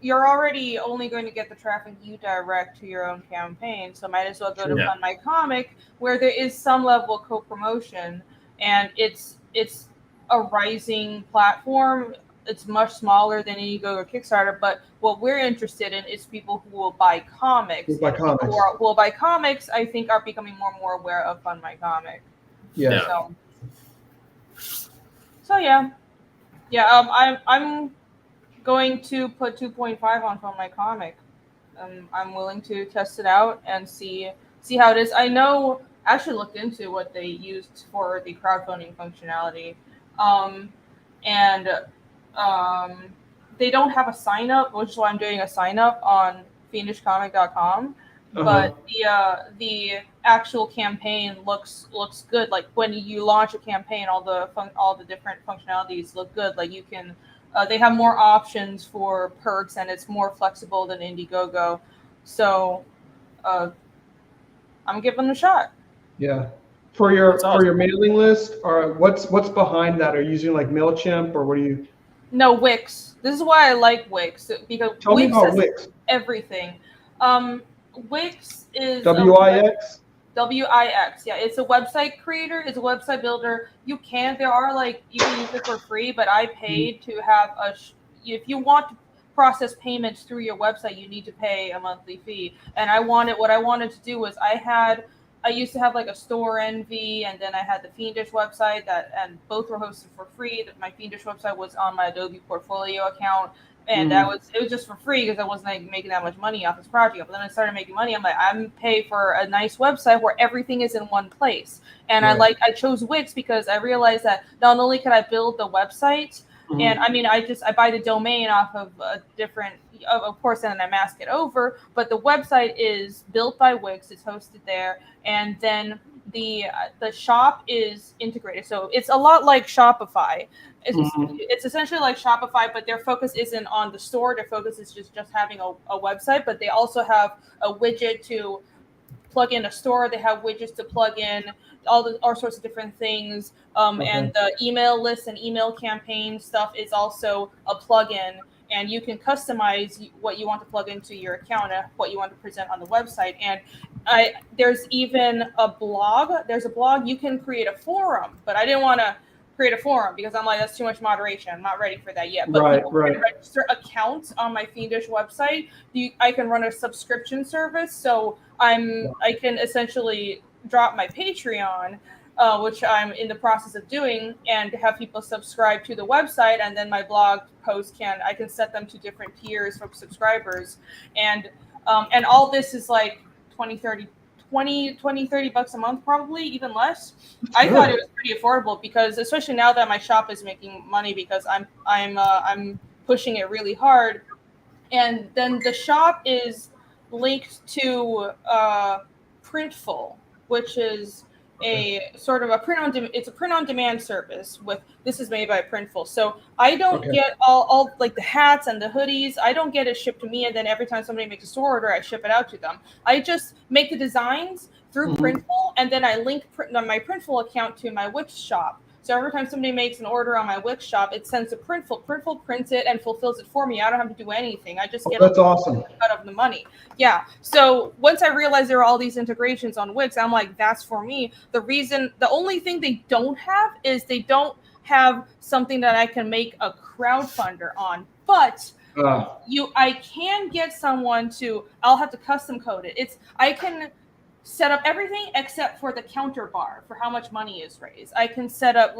already only going to get the traffic you direct to your own campaign. So might as well go to Fund My Comic, where there is some level of co-promotion, and it's a rising platform. It's much smaller than Indiegogo or Kickstarter, but what we're interested in is people who will buy comics. Who will buy comics, I think, are becoming more and more aware of Fund My Comic. Yeah. So yeah. I'm going to put 2.5 on Fund My Comic. I'm willing to test it out and see how it is. I know, I actually looked into what they used for the crowdfunding functionality, and they don't have a sign up, which is why I'm doing a sign up on fiendishcomic.com. But the actual campaign looks good. Like when you launch a campaign, all the different functionalities look good. Like you can, they have more options for perks, and it's more flexible than Indiegogo. So, I'm giving it a shot. Yeah. For your mailing list, or what's behind that? Are you using like MailChimp, or what do you? No, Wix. This is why I like Wix, because Tell me about Wix. Everything. Wix is Wix. Wix. Yeah, it's a website creator. It's a website builder. You can use it for free, but I paid to have if you want to process payments through your website, you need to pay a monthly fee. And what I wanted to do was I used to have like a Store Envy, and then I had the Fiendish website and both were hosted for free. My Fiendish website was on my Adobe Portfolio account, and it was just for free because I wasn't like making that much money off this project. But then I started making money. I'm like, I'm pay for a nice website where everything is in one place. And I chose Wix because I realized that not only could I build the website, and I mean, I buy the domain off of a different, of course, and then I mask it over. But the website is built by Wix. It's hosted there, and then the shop is integrated. So it's a lot like Shopify. It's essentially like Shopify, but their focus isn't on the store. Their focus is just having a website. But they also have a widget to plug in a store. They have widgets to plug in all sorts of different things. And the email list and email campaign stuff is also a plugin, and you can customize what you want to plug into your account and what you want to present on the website. And there's even a blog. There's a blog. You can create a forum, but I didn't want to create a forum because I'm like, that's too much moderation. I'm not ready for that yet. But people can register accounts on my Fiendish website. I can run a subscription service, so I can essentially drop my Patreon, which I'm in the process of doing, and have people subscribe to the website, and then my blog posts I can set them to different tiers for subscribers, and all this is like $30 a month, probably even less. I thought it was pretty affordable because, especially now that my shop is making money, because I'm pushing it really hard, and then the shop is linked to Printful, which is a sort of it's a print on demand service. This is made by Printful, so I don't get all like the hats and the hoodies. I don't get it shipped to me, and then every time somebody makes a store order, I ship it out to them. I just make the designs through Printful, and then I link my Printful account to my Wix shop. So every time somebody makes an order on my Wix shop, it sends to Printful. Printful prints it and fulfills it for me. I don't have to do anything. I just get that's awesome. Cut of the money. Yeah. So once I realized there are all these integrations on Wix, I'm like, that's for me. The only thing they don't have is they don't have something that I can make a crowdfunder on. But I can get someone I'll have to custom code it. I can set up everything except for the counter bar for how much money is raised. I can set up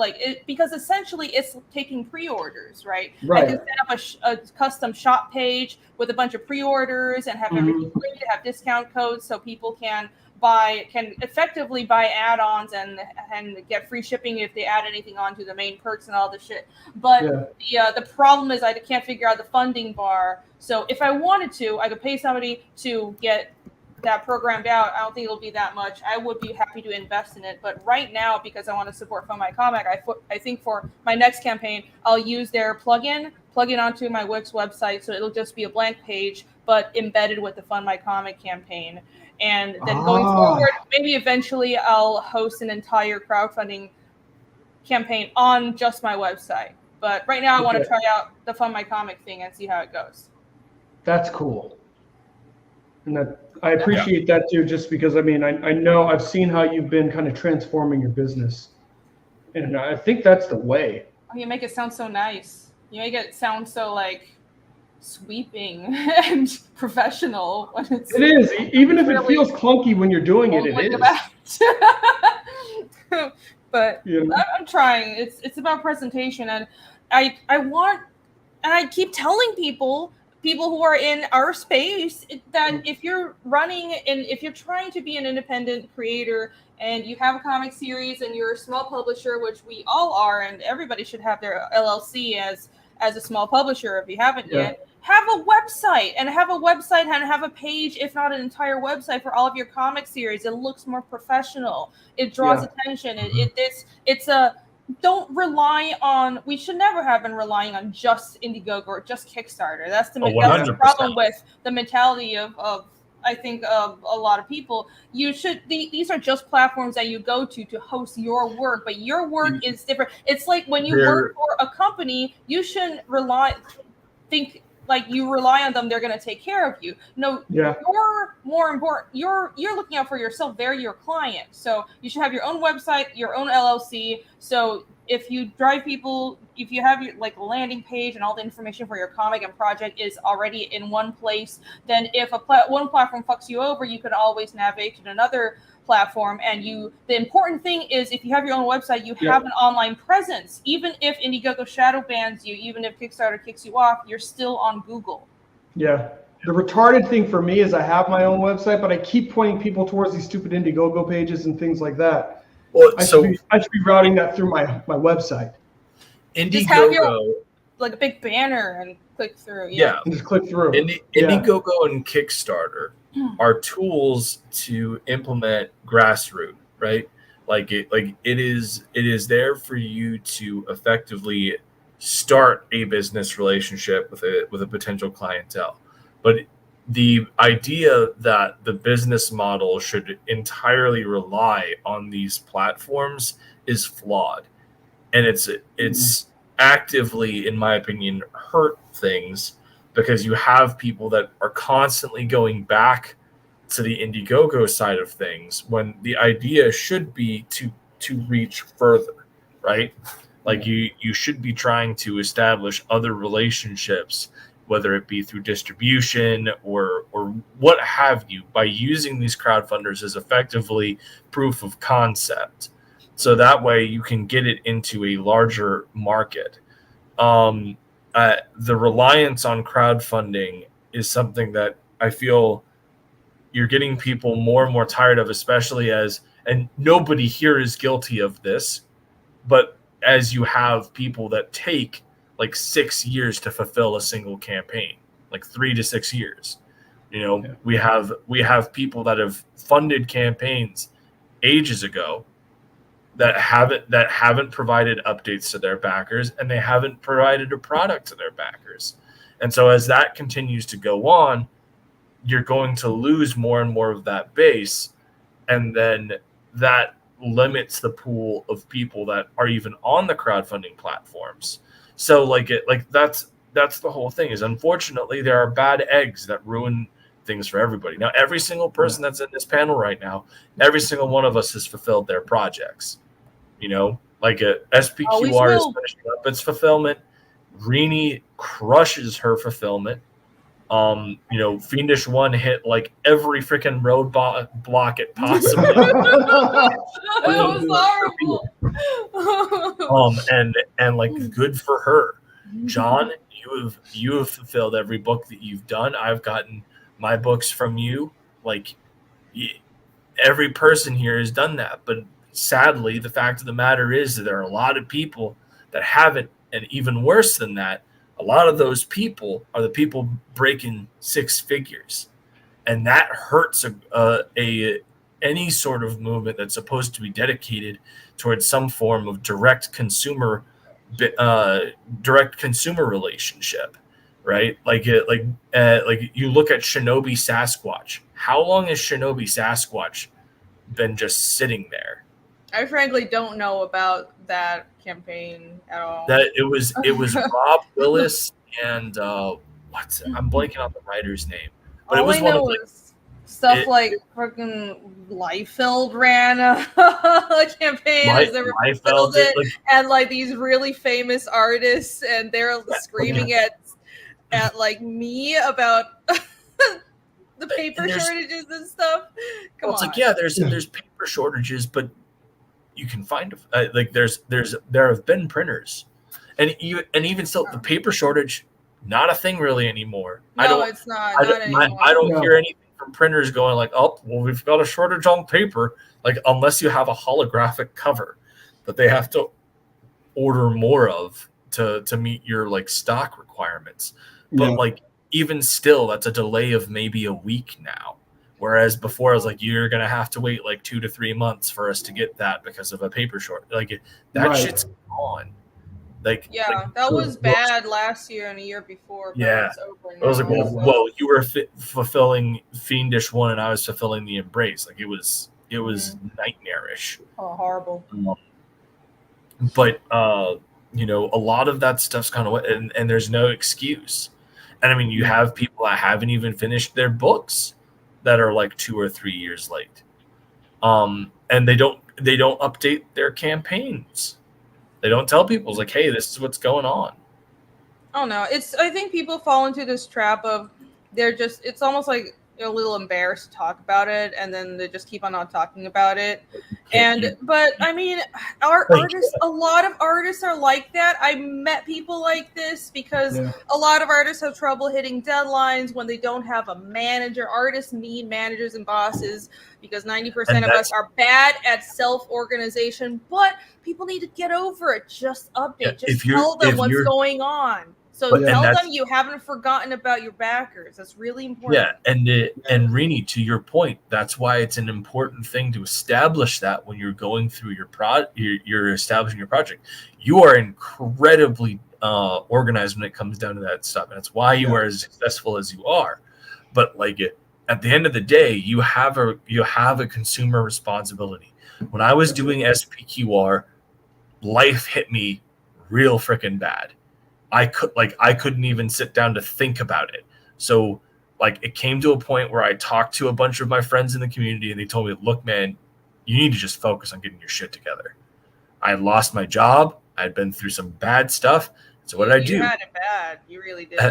because essentially it's taking pre-orders, right? Right. I can set up a custom shop page with a bunch of pre-orders and have everything linked, have discount codes so people can effectively buy add-ons and get free shipping if they add anything onto the main perks and all this shit. But the problem is I can't figure out the funding bar. So if I wanted to, I could pay somebody to get that programmed out. I don't think it'll be that much. I would be happy to invest in it, but right now, because I want to support Fund My Comic, I think for my next campaign, I'll use their plug it onto my Wix website, so it'll just be a blank page, but embedded with the Fund My Comic campaign. And then going forward, maybe eventually I'll host an entire crowdfunding campaign on just my website. But right now, I want to try out the Fund My Comic thing and see how it goes. That's cool. And I appreciate that too, just because I know I've seen how you've been kind of transforming your business, and I think that's the way. Oh, you make it sound so nice. You make it sound so like sweeping and professional when it is, even if it feels clunky when you're doing it. It is. But I'm trying. It's about presentation, and I want, and I keep telling people who are in our space that if you're running and if you're trying to be an independent creator and you have a comic series and you're a small publisher, which we all are, and everybody should have their LLC as a small publisher if you haven't yet, have a website and have a page, if not an entire website, for all of your comic series. It looks more professional. It draws attention. Don't rely on, we should never have been relying on just Indiegogo or just Kickstarter. That's the problem with the mentality of I think of a lot of people. These are just platforms that you go to host your work, but your work is different. It's like when you work for a company, you shouldn't think like you rely on them, they're going to take care of you. No, you're more important. You're looking out for yourself. They're your client. So you should have your own website, your own LLC. So if you drive people, if you have your landing page and all the information for your comic and project is already in one place, then if one platform fucks you over, you could always navigate to another platform. And the important thing is, if you have your own website, you have an online presence. Even if Indiegogo shadow bans you, even if Kickstarter kicks you off, you're still on Google. The retarded thing for me is I have my own website, but I keep pointing people towards these stupid Indiegogo pages and things like that. Well, I should be routing that through my website. Indiegogo, just have a big banner and click through. And just click through. Indiegogo and Kickstarter are tools to implement grassroots, right? It is there for you to effectively start a business relationship with a potential clientele. But the idea that the business model should entirely rely on these platforms is flawed, and it's actively, in my opinion, hurt things, because you have people that are constantly going back to the Indiegogo side of things when the idea should be to reach further, right? You should be trying to establish other relationships, whether it be through distribution or what have you, by using these crowdfunders as effectively proof of concept. So that way you can get it into a larger market. The reliance on crowdfunding is something that I feel you're getting people more and more tired of, especially and nobody here is guilty of this, but as you have people that take 6 years to fulfill a single campaign, 3 to 6 years. We have people that have funded campaigns ages ago that haven't provided updates to their backers, and they haven't provided a product to their backers. And so as that continues to go on, you're going to lose more and more of that base, and then that limits the pool of people that are even on the crowdfunding platforms. So that's the whole thing, is unfortunately there are bad eggs that ruin things for everybody. Now, every single person that's in this panel right now, every single one of us has fulfilled their projects. SPQR is finishing up its fulfillment. Greenie crushes her fulfillment. Fiendish 1 hit like every freaking road block it possibly. That was horrible. And like good for her. John, you have fulfilled every book that you've done. I've gotten my books from you. Like every person here has done that. But sadly, the fact of the matter is that there are a lot of people that haven't, and even worse than that, a lot of those people are the people breaking six figures, and that hurts any sort of movement that's supposed to be dedicated towards some form of direct consumer relationship, right? Like you look at Shinobi Sasquatch. How long has Shinobi Sasquatch been just sitting there? I frankly don't know about that campaign at all. That it was Rob Willis and I'm blanking on the writer's name, but all it was I one know of is stuff like freaking Liefeld ran a campaign as they were Liefeld it, like, and like these really famous artists, and they're screaming at like me about the paper shortages and stuff. Come on. Like, yeah, there's paper shortages, but you can find like there have been printers, and even still the paper shortage, not a thing really anymore. No, it's not. I don't hear anything from printers going like, oh, well, we've got a shortage on paper. Like, unless you have a holographic cover that they have to order more of to meet your like stock requirements. But like even still, that's a delay of maybe a week now. Whereas before, I was like, you're gonna have to wait like 2 to 3 months for us to get that because of a paper short. Like that shit's gone. Like that was bad last year and the year before. But it's over now, I was like, well, you were fulfilling Fiendish 1, and I was fulfilling the Embrace. Like it was nightmarish. Oh, horrible. But a lot of that stuff's kind of and there's no excuse. And I mean, you have people that haven't even finished their books that are like 2 or 3 years late. And they don't update their campaigns. They don't tell people, it's like, hey, this is what's going on. Oh no, I think people fall into this trap of it's almost like they're a little embarrassed to talk about it, and then they just keep on not talking about it. But I mean, a lot of artists are like that. I met people like this because a lot of artists have trouble hitting deadlines when they don't have a manager. Artists need managers and bosses because 90% of us are bad at self-organization, but people need to get over it. Just update. Just tell them what's going on. So tell them you haven't forgotten about your backers. That's really important. Yeah, and Rini, to your point, that's why it's an important thing to establish that when you're going through you're establishing your project. You are incredibly organized when it comes down to that stuff, and it's why you are as successful as you are. But like at the end of the day, you have a consumer responsibility. When I was doing SPQR, life hit me real freaking bad. I couldn't even sit down to think about it. So like it came to a point where I talked to a bunch of my friends in the community, and they told me, look, man, you need to just focus on getting your shit together. I had lost my job. I had been through some bad stuff. So what did I do? You had it bad. You really did.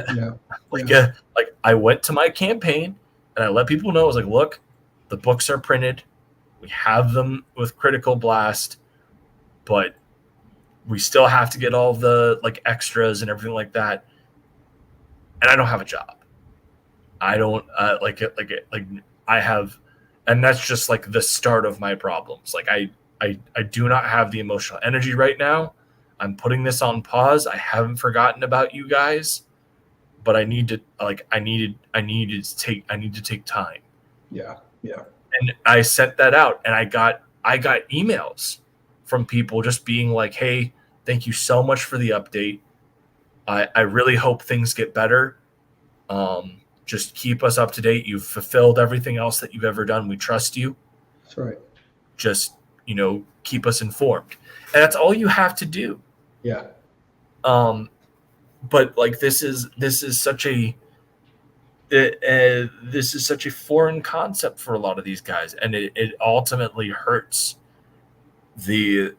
Like I went to my campaign and I let people know, I was like, look, the books are printed. We have them with Critical Blast, but we still have to get all the like extras and everything like that. And I don't have a job. I don't I have, and that's just like the start of my problems. Like I do not have the emotional energy right now. I'm putting this on pause. I haven't forgotten about you guys, but I need to take time. Yeah. And I sent that out, and I got emails from people just being like, hey, thank you so much for the update. I really hope things get better. Just keep us up to date. You've fulfilled everything else that you've ever done. We trust you. That's right. Just, keep us informed. And that's all you have to do. Yeah. But like this is such a foreign concept for a lot of these guys, and it ultimately hurts the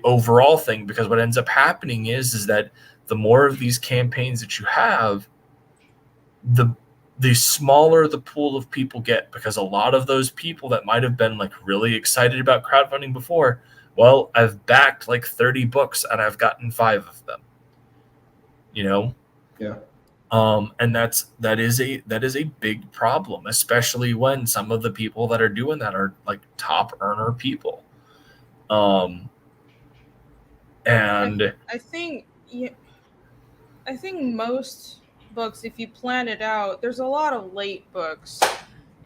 overall thing, because what ends up happening is that the more of these campaigns that you have, the smaller the pool of people get, because a lot of those people that might have been like really excited about crowdfunding before, well, I've backed like 30 books and I've gotten 5 of them. You know? Yeah. And that is a big problem, especially when some of the people that are doing that are like top earner people. And I think I think most books, if you plan it out, there's a lot of late books,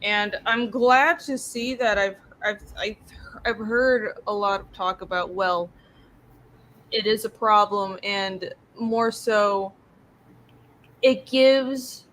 and I'm glad to see that I've heard a lot of talk about, well, it is a problem, and more so, it gives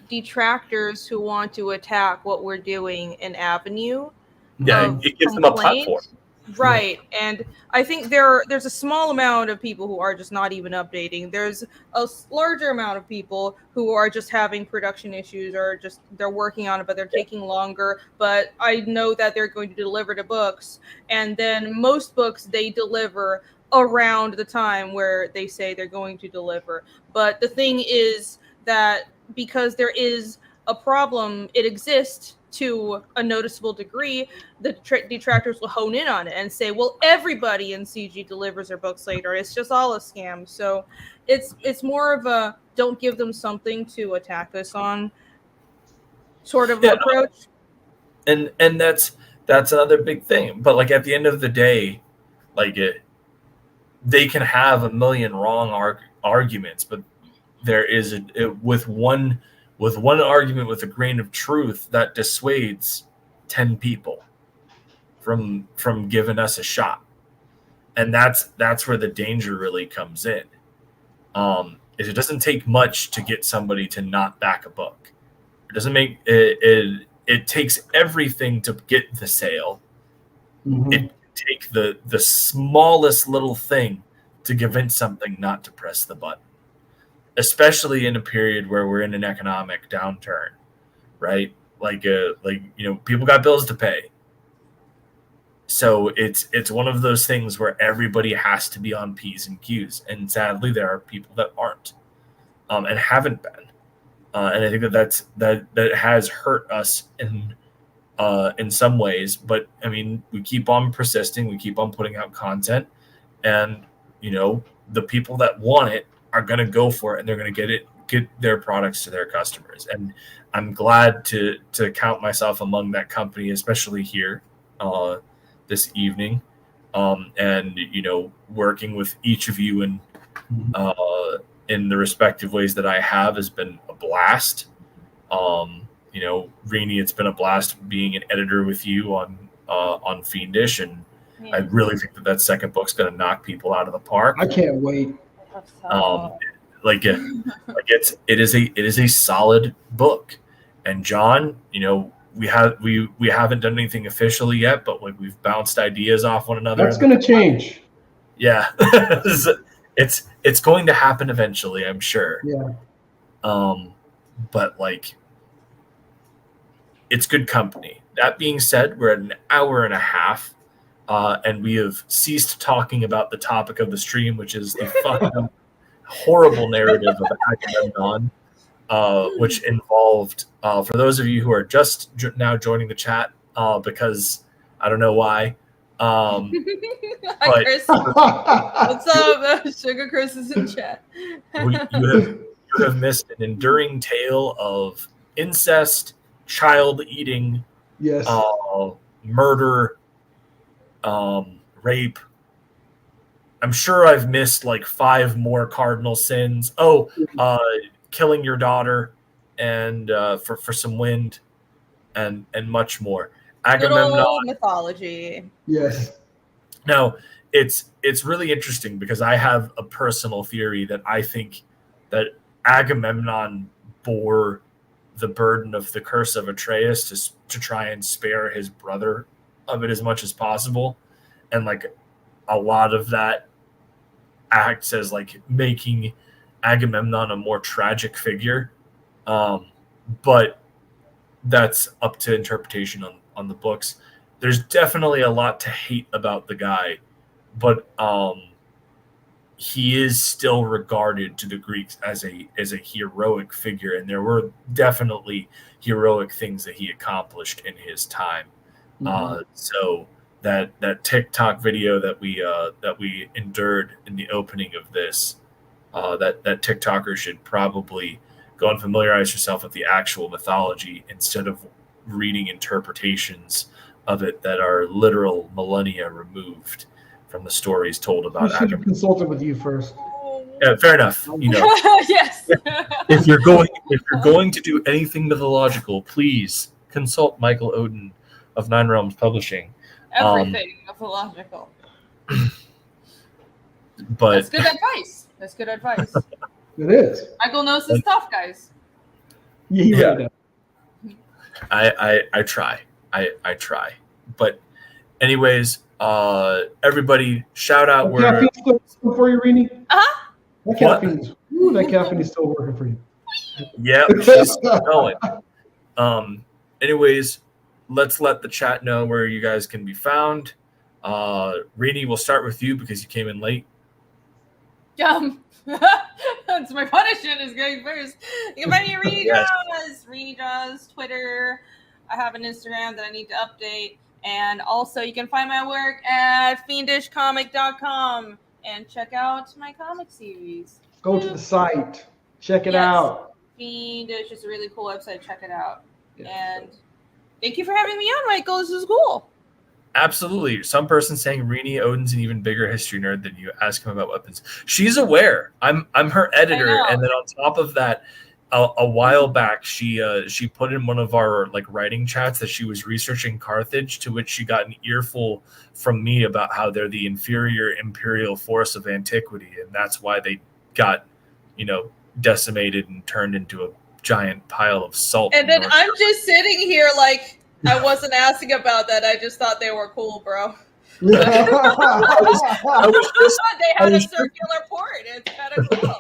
detractors who want to attack what we're doing an avenue yeah, of it gives them a platform. complaint. Right. And I think there's a small amount of people who are just not even updating. There's a larger amount of people who are just having production issues, or just they're working on it, but they're taking longer. But I know that they're going to deliver the books. And then most books they deliver around the time where they say they're going to deliver. But the thing is that because there is a problem, it exists to a noticeable degree, the detractors will hone in on it and say, well, everybody in CG delivers their books later. It's just all a scam. So it's more of a don't give them something to attack us on sort of approach. And that's another big thing. But like at the end of the day, like they can have a million wrong arguments, but there is with one argument with a grain of truth that dissuades 10 people from giving us a shot. And that's where the danger really comes in. Is it doesn't take much to get somebody to not back a book. It doesn't make it takes everything to get the sale. Mm-hmm. It can take the smallest little thing to convince something not to press the button, especially in a period where we're in an economic downturn, right? Like people got bills to pay. So it's one of those things where everybody has to be on P's and Q's, and sadly there are people that aren't, and haven't been, and I think that has hurt us in some ways. But I mean, we keep on persisting, we keep on putting out content, and the people that want it are going to go for it, and they're going to get their products to their customers. And I'm glad to count myself among that company, especially here this evening, and working with each of you in the respective ways that I have has been a blast. Rini, it's been a blast being an editor with you on Fiendish, and I really think that second book's going to knock people out of the park. I can't wait. It is a solid book. And John, we haven't done anything officially yet, but like we've bounced ideas off one another. That's going to change. Yeah. it's going to happen eventually, I'm sure. Yeah. But like, it's good company. That being said, we're at an hour and a half, and we have ceased talking about the topic of the stream, which is the fucking horrible narrative of Agamemnon, which involved, for those of you who are just now joining the chat, because I don't know why. Hi, But Chris. What's up? Sugar Chris is in chat. you have missed an enduring tale of incest, child eating, Yes. murder, rape. I'm sure I've missed like 5 more cardinal sins. Killing your daughter, and for some wind, and much more. Agamemnon Mythology. Yes. Now, it's really interesting because I have a personal theory that I think that Agamemnon bore the burden of the curse of Atreus to try and spare his brother of it as much as possible, and like a lot of that acts as like making Agamemnon a more tragic figure, but that's up to interpretation on the books. There's definitely a lot to hate about the guy, but he is still regarded to the Greeks as a heroic figure, and there were definitely heroic things that he accomplished in his time. So that TikTok video that we endured in the opening of this, that TikToker should probably go and familiarize yourself with the actual mythology instead of reading interpretations of it that are literal millennia removed from the stories told We about should have Agamemnon. consulted with you first. Yeah, fair enough. You know, Yes. if you're going to do anything mythological, please consult Michael Odin of Nine Realms Publishing. Everything mythological. But That's good advice. That's good advice. It is. Michael knows his stuff, guys. Yeah, he Yeah. really does. I try. I try. But anyways, everybody shout out That where caffeine still working for you, Rini? Uh-huh. That caffeine is still working for you. yeah, she's still going. Anyways, let's let the chat know where you guys can be found. Rini, we'll start with you because you came in late. That's my punishment is going first. You can find me at Rini Yes. Jaws. Rini Jaws, Twitter. I have an Instagram that I need to update. And also you can find my work at fiendishcomic.com and check out my comic series. Go to the site. Check it Yes. out. Fiendish is a really cool website. Check it out. Yeah. And thank you for having me on, Michael. This is cool. Absolutely. Some person saying Rini Odin's an even bigger history nerd than you. Ask him about weapons. She's aware. I'm her editor, know. and then on top of that, a while back she put in one of our like writing chats that she was researching Carthage, to which she got an earful from me about how they're the inferior imperial force of antiquity, and that's why they got, decimated and turned into a giant pile of salt. And in then North I'm just sitting here like I wasn't asking about that. I just thought they were cool, bro. I was just They had a was- circular port. It's kind of cool.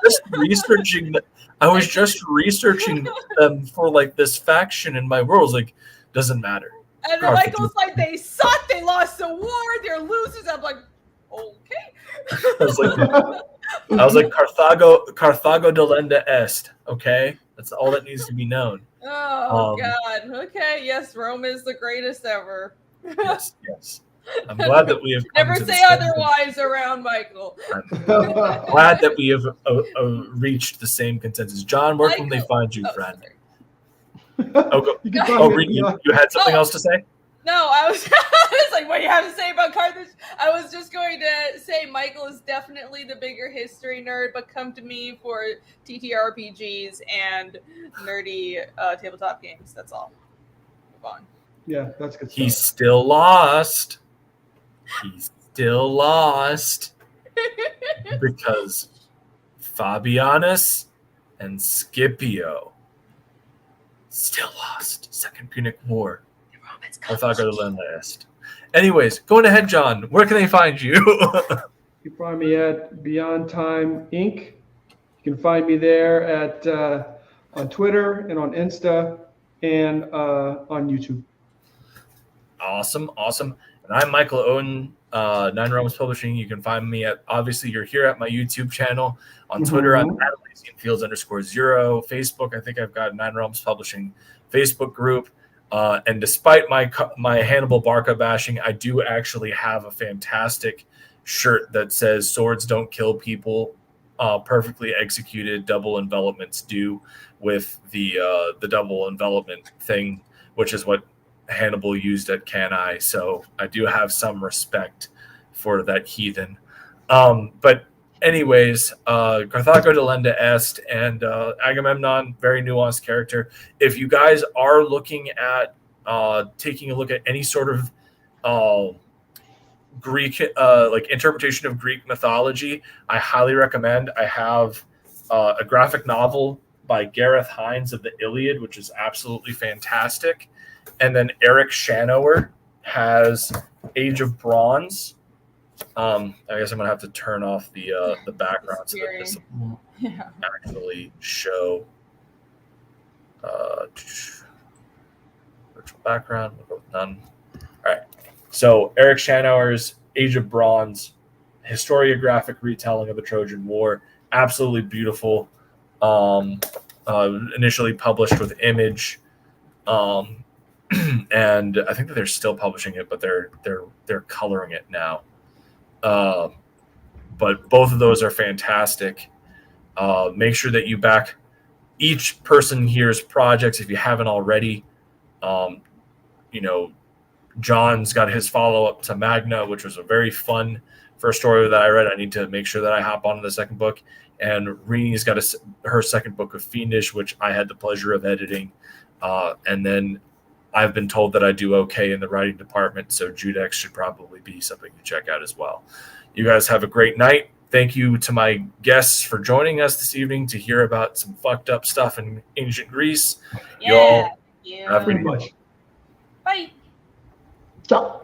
just researching. I was just researching them for like this faction in my world. I was like, doesn't matter. And then Michael's like, they suck. They lost the war. They're losers. I'm like, okay. I was like, Carthago delenda est. Okay, that's all that needs to be known. Oh God. Okay. Yes, Rome is the greatest ever. Yes, yes. I'm glad that we have come Never to the say same- otherwise around Michael. I'm glad that we have reached the same consensus. John, where can they Michael. find you, Oh, friend? sorry. Oh, go. You can Oh, find me Reed, at you had something else to say? No, I was, I was like, what do you have to say about Carthage? I was just going to say Michael is definitely the bigger history nerd, but come to me for TTRPGs and nerdy tabletop games. That's all. Move on. Yeah, that's good stuff. He's still lost. He's still lost because Fabianus and Scipio still lost. Second Punic War. Carthago delenda est. Anyways, going ahead, John. Where can they find you? You can find me at Beyond Time Inc. You can find me there at on Twitter and on Insta and on YouTube. Awesome. And I'm Michael Owen, Nine Realms Publishing. You can find me at, obviously, you're here at my YouTube channel. On Twitter, I'm @ElysianFields_0. Facebook, I think I've got Nine Realms Publishing Facebook group. And despite my Hannibal Barca bashing, I do actually have a fantastic shirt that says "Swords don't kill people, perfectly executed double envelopments do," with the double envelopment thing, which is what Hannibal used at Cannae. So I do have some respect for that heathen. But anyways, Carthago delenda est, and Agamemnon, very nuanced character. If you guys are looking at taking a look at any sort of Greek like interpretation of Greek mythology, I highly recommend. I have a graphic novel by Gareth Hines of the Iliad, which is absolutely fantastic. And then Eric Shanower has Age of Bronze. I guess I'm gonna have to turn off the background so that this will actually show virtual background. We'll go with none. All right. So Eric Shanower's Age of Bronze historiographic retelling of the Trojan War. Absolutely beautiful. Initially published with Image, and I think that they're still publishing it, but they're coloring it now. But both of those are fantastic. Make sure that you back each person here's projects if you haven't already. John's got his follow-up to Magna, which was a very fun first story that I read. I need to make sure that I hop on to the second book. And Reni's got her second book of Fiendish, which I had the pleasure of editing. And then I've been told that I do okay in the writing department, so Judex should probably be something to check out as well. You guys have a great night. Thank you to my guests for joining us this evening to hear about some fucked up stuff in ancient Greece. Yeah. Y'all have a good Pretty much. Bye. Stop.